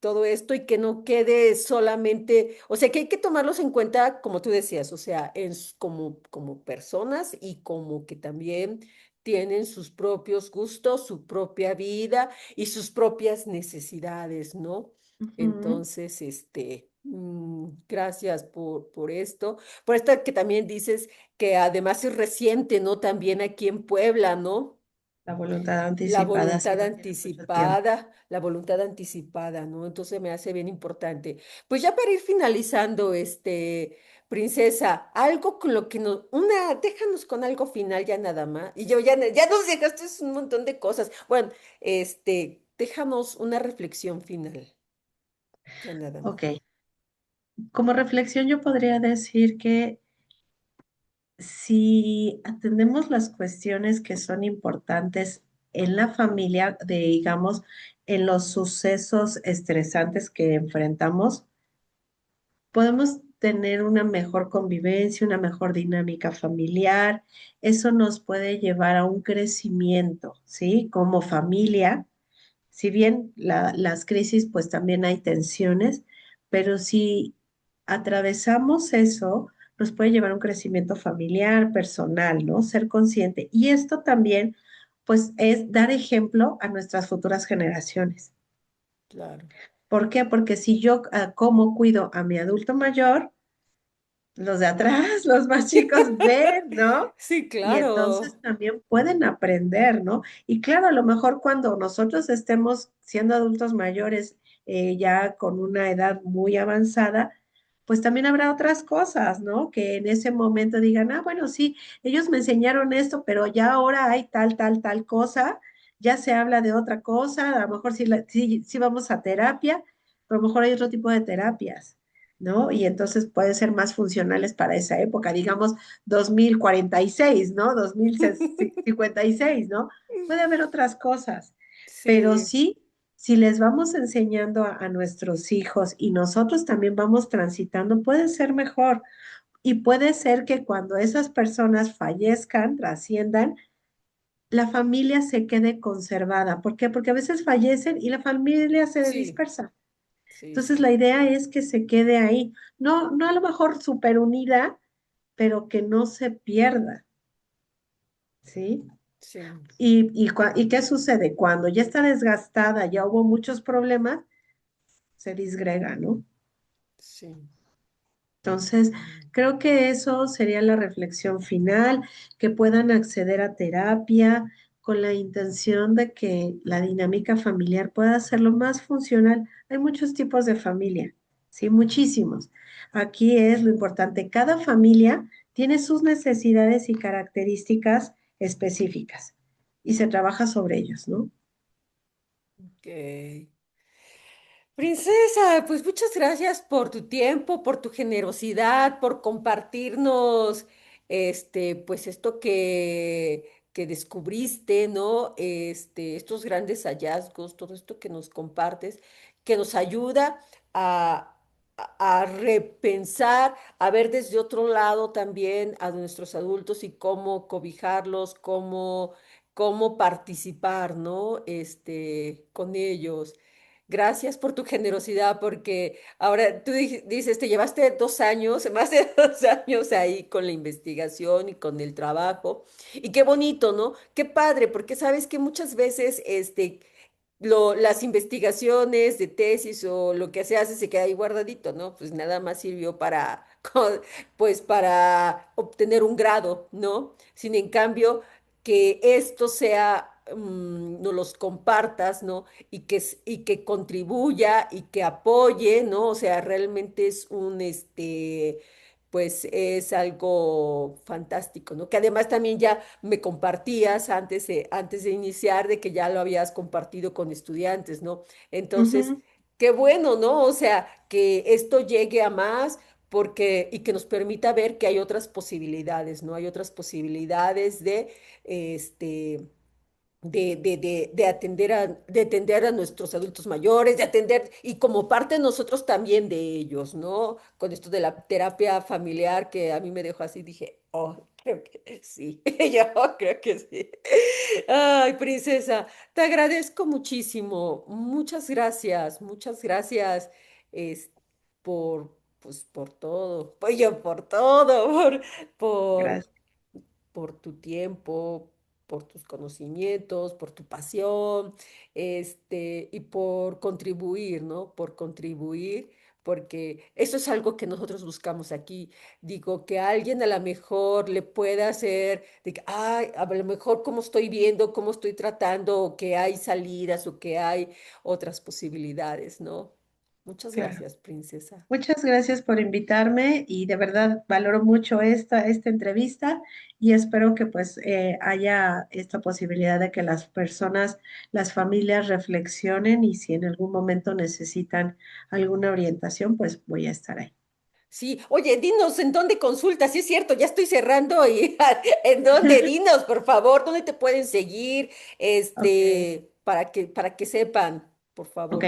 todo esto y que no quede solamente, o sea, que hay que tomarlos en cuenta, como tú decías, o sea, como personas y como que también tienen sus propios gustos, su propia vida y sus propias necesidades, ¿no? Ujú. Entonces, gracias por esto, por esto que también dices que además es reciente, ¿no? También aquí en Puebla, ¿no? La voluntad anticipada sí no tiene mucho tiempo. La voluntad anticipada, ¿no? Entonces me hace bien importante. Pues ya para ir finalizando, princesa, algo con lo que déjanos con algo final ya nada más. Y yo ya nos dejaste un montón de cosas. Bueno, déjanos una reflexión final, ya nada más. Ok, como reflexión yo podría decir que si atendemos las cuestiones que son importantes en la familia, digamos, en los sucesos estresantes que enfrentamos, podemos tener una mejor convivencia, una mejor dinámica familiar. Eso nos puede llevar a un crecimiento, ¿sí? Como familia. Si bien las crisis, pues también hay tensiones, pero si atravesamos eso, nos puede llevar a un crecimiento familiar, personal, ¿no? Ser consciente. Y esto también, pues, es dar ejemplo a nuestras futuras generaciones. Claro. ¿Por qué? Porque si yo como cuido a mi adulto mayor, los de atrás, los más chicos ven, ¿no? Sí, Y entonces claro. también pueden aprender, ¿no? Y claro, a lo mejor cuando nosotros estemos siendo adultos mayores, ya con una edad muy avanzada, pues también habrá otras cosas, ¿no? Que en ese momento digan, ah, bueno, sí, ellos me enseñaron esto, pero ya ahora hay tal cosa, ya se habla de otra cosa, a lo mejor sí vamos a terapia, pero a lo mejor hay otro tipo de terapias. ¿No? Y entonces pueden ser más funcionales para esa época, digamos 2046, ¿no? 2056, ¿no? Puede haber otras cosas, pero Sí, sí, si les vamos enseñando a nuestros hijos y nosotros también vamos transitando, puede ser mejor. Y puede ser que cuando esas personas fallezcan, trasciendan, la familia se quede conservada. ¿Por qué? Porque a veces fallecen y la familia se sí, dispersa. sí, Entonces la sí, idea es que se quede ahí, no a lo mejor súper unida, pero que no se pierda, ¿sí? sí, ¿Y qué sucede? Cuando ya está desgastada, ya hubo muchos problemas, se disgrega, ¿no? sí. Entonces, Mm. creo que eso sería la reflexión final, que puedan acceder a terapia con la intención de que la dinámica familiar pueda ser lo más funcional. Hay muchos tipos de familia, sí, muchísimos. Aquí es lo importante, cada familia tiene sus necesidades y características específicas y se trabaja sobre ellos, ¿no? Ok. Princesa, pues muchas gracias por tu tiempo, por tu generosidad, por compartirnos, pues esto que descubriste, ¿no? Estos grandes hallazgos, todo esto que nos compartes. que nos ayuda a, a repensar, a ver desde otro lado también a nuestros adultos y cómo cobijarlos, cómo participar, ¿no? Con ellos. Gracias por tu generosidad, porque ahora tú dices, te llevaste 2 años, más de 2 años ahí con la investigación y con el trabajo. Y qué bonito, ¿no? Qué padre, porque sabes que muchas veces, las investigaciones de tesis o lo que se hace se queda ahí guardadito, ¿no? Pues nada más sirvió para, pues para obtener un grado, ¿no? Sin en cambio, que esto sea, nos los compartas, ¿no? Y que contribuya y que apoye, ¿no? O sea, realmente es pues es algo fantástico, ¿no? Que además también ya me compartías antes de iniciar de que ya lo habías compartido con estudiantes, ¿no? Entonces, Ujú, qué bueno, ¿no? O sea, que esto llegue a más y que nos permita ver que hay otras posibilidades, ¿no? Hay otras posibilidades este, de atender a nuestros adultos mayores, de atender, y como parte nosotros también de ellos, ¿no? Con esto de la terapia familiar que a mí me dejó así, dije, oh, creo que sí, yo creo que sí. Ay, princesa, te agradezco muchísimo, muchas gracias, es, pues, por todo, pues yo por todo, por, gracias. por tu tiempo, por tus conocimientos, por tu pasión, y por contribuir, ¿no? Por contribuir, porque eso es algo que nosotros buscamos aquí. Digo, que alguien a lo mejor le pueda hacer, de que, ay, a lo mejor cómo estoy viendo, cómo estoy tratando, o que hay salidas, o que hay otras posibilidades, ¿no? Muchas Claro. gracias, princesa. Muchas gracias por invitarme y de verdad valoro mucho esta entrevista y espero que pues haya esta posibilidad de que las personas, las familias reflexionen y si en algún momento necesitan alguna orientación, pues voy a estar ahí. Sí, oye, dinos en dónde consultas, sí es cierto, ya estoy cerrando y en dónde, dinos, por favor, dónde te pueden seguir, Ok, para que sepan, por ok. favor.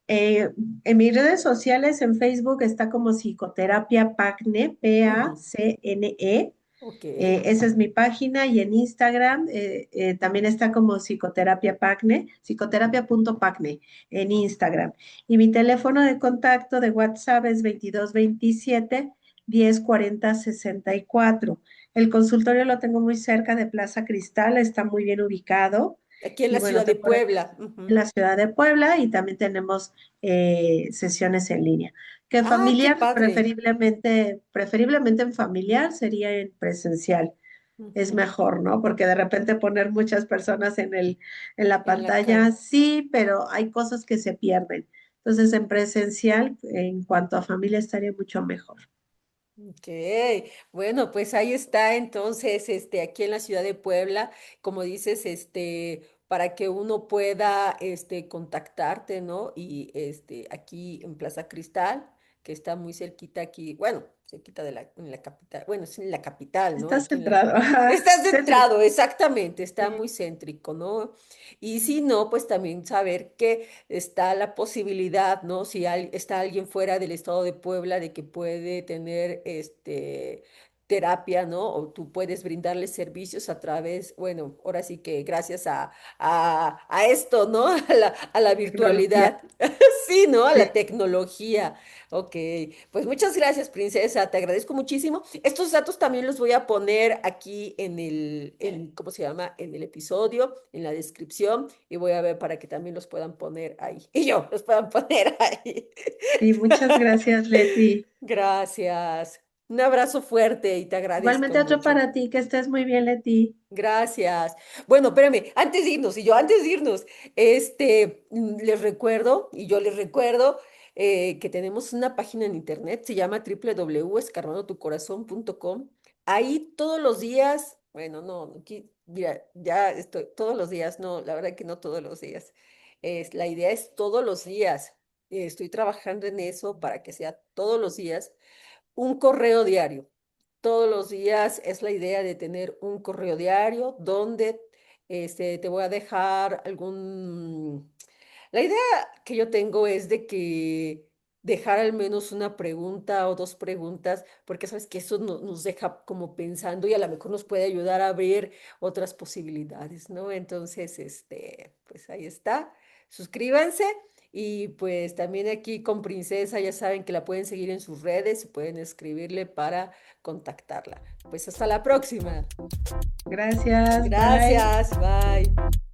En mis redes sociales, en Facebook está como Psicoterapia Pacne, Ujú, Pacne. ok, Esa es mi página y en Instagram también está como psicoterapia Pacne, psicoterapia.pacne en Instagram. Y mi teléfono de contacto de WhatsApp es 2227 1040 64. El consultorio lo tengo muy cerca de Plaza Cristal, está muy bien ubicado. aquí en Y la bueno, ciudad te de puedes Puebla. en Ujú. la ciudad de Puebla y también tenemos sesiones en línea. Que Ah, qué familiar, padre. preferiblemente en familiar, sería en presencial. Es Ujú. mejor, ¿no? Porque de repente poner muchas personas en la En la pantalla, cara. sí, pero hay cosas que se pierden. Entonces, en presencial, en cuanto a familia, estaría mucho mejor. Ok, bueno, pues ahí está entonces, aquí en la ciudad de Puebla, como dices, para que uno pueda, contactarte, ¿no? Y, aquí en Plaza Cristal, que está muy cerquita aquí, bueno, cerquita en la capital, bueno, es en la capital, ¿no? Está Aquí en la. centrado, ajá, Estás céntrico. centrado, exactamente, está Sí. muy céntrico, ¿no? Y si no, pues también saber que está la posibilidad, ¿no? Si está alguien fuera del estado de Puebla de que puede tener terapia, ¿no? O tú puedes brindarle servicios a través, bueno, ahora sí que gracias a esto, ¿no? A la Tecnología. virtualidad. Sí, ¿no? A Sí. la tecnología. Ok, pues muchas gracias, princesa. Te agradezco muchísimo. Estos datos también los voy a poner aquí ¿cómo se llama? En el episodio, en la descripción, y voy a ver para que también los puedan poner ahí. Y yo, los puedan poner ahí. Sí, muchas gracias, Leti. Gracias. Un abrazo fuerte y te agradezco Igualmente otro mucho. para ti, que estés muy bien, Leti. Gracias. Bueno, espérame, antes de irnos, les recuerdo, y yo les recuerdo, que tenemos una página en internet, se llama www.escarbanotucorazon.com. Ahí todos los días, bueno, no, aquí, mira, ya estoy, todos los días, no, la verdad que no todos los días. La idea es todos los días. Estoy trabajando en eso para que sea todos los días un correo diario. Todos los días es la idea de tener un correo diario donde te voy a dejar La idea que yo tengo es de que dejar al menos una pregunta o 2 preguntas, porque sabes que eso nos deja como pensando y a lo mejor nos puede ayudar a ver otras posibilidades, ¿no? Entonces, pues ahí está. Suscríbanse y pues también aquí con Princesa ya saben que la pueden seguir en sus redes y pueden escribirle para contactarla. Pues hasta la próxima. Gracias, bye. Gracias, bye.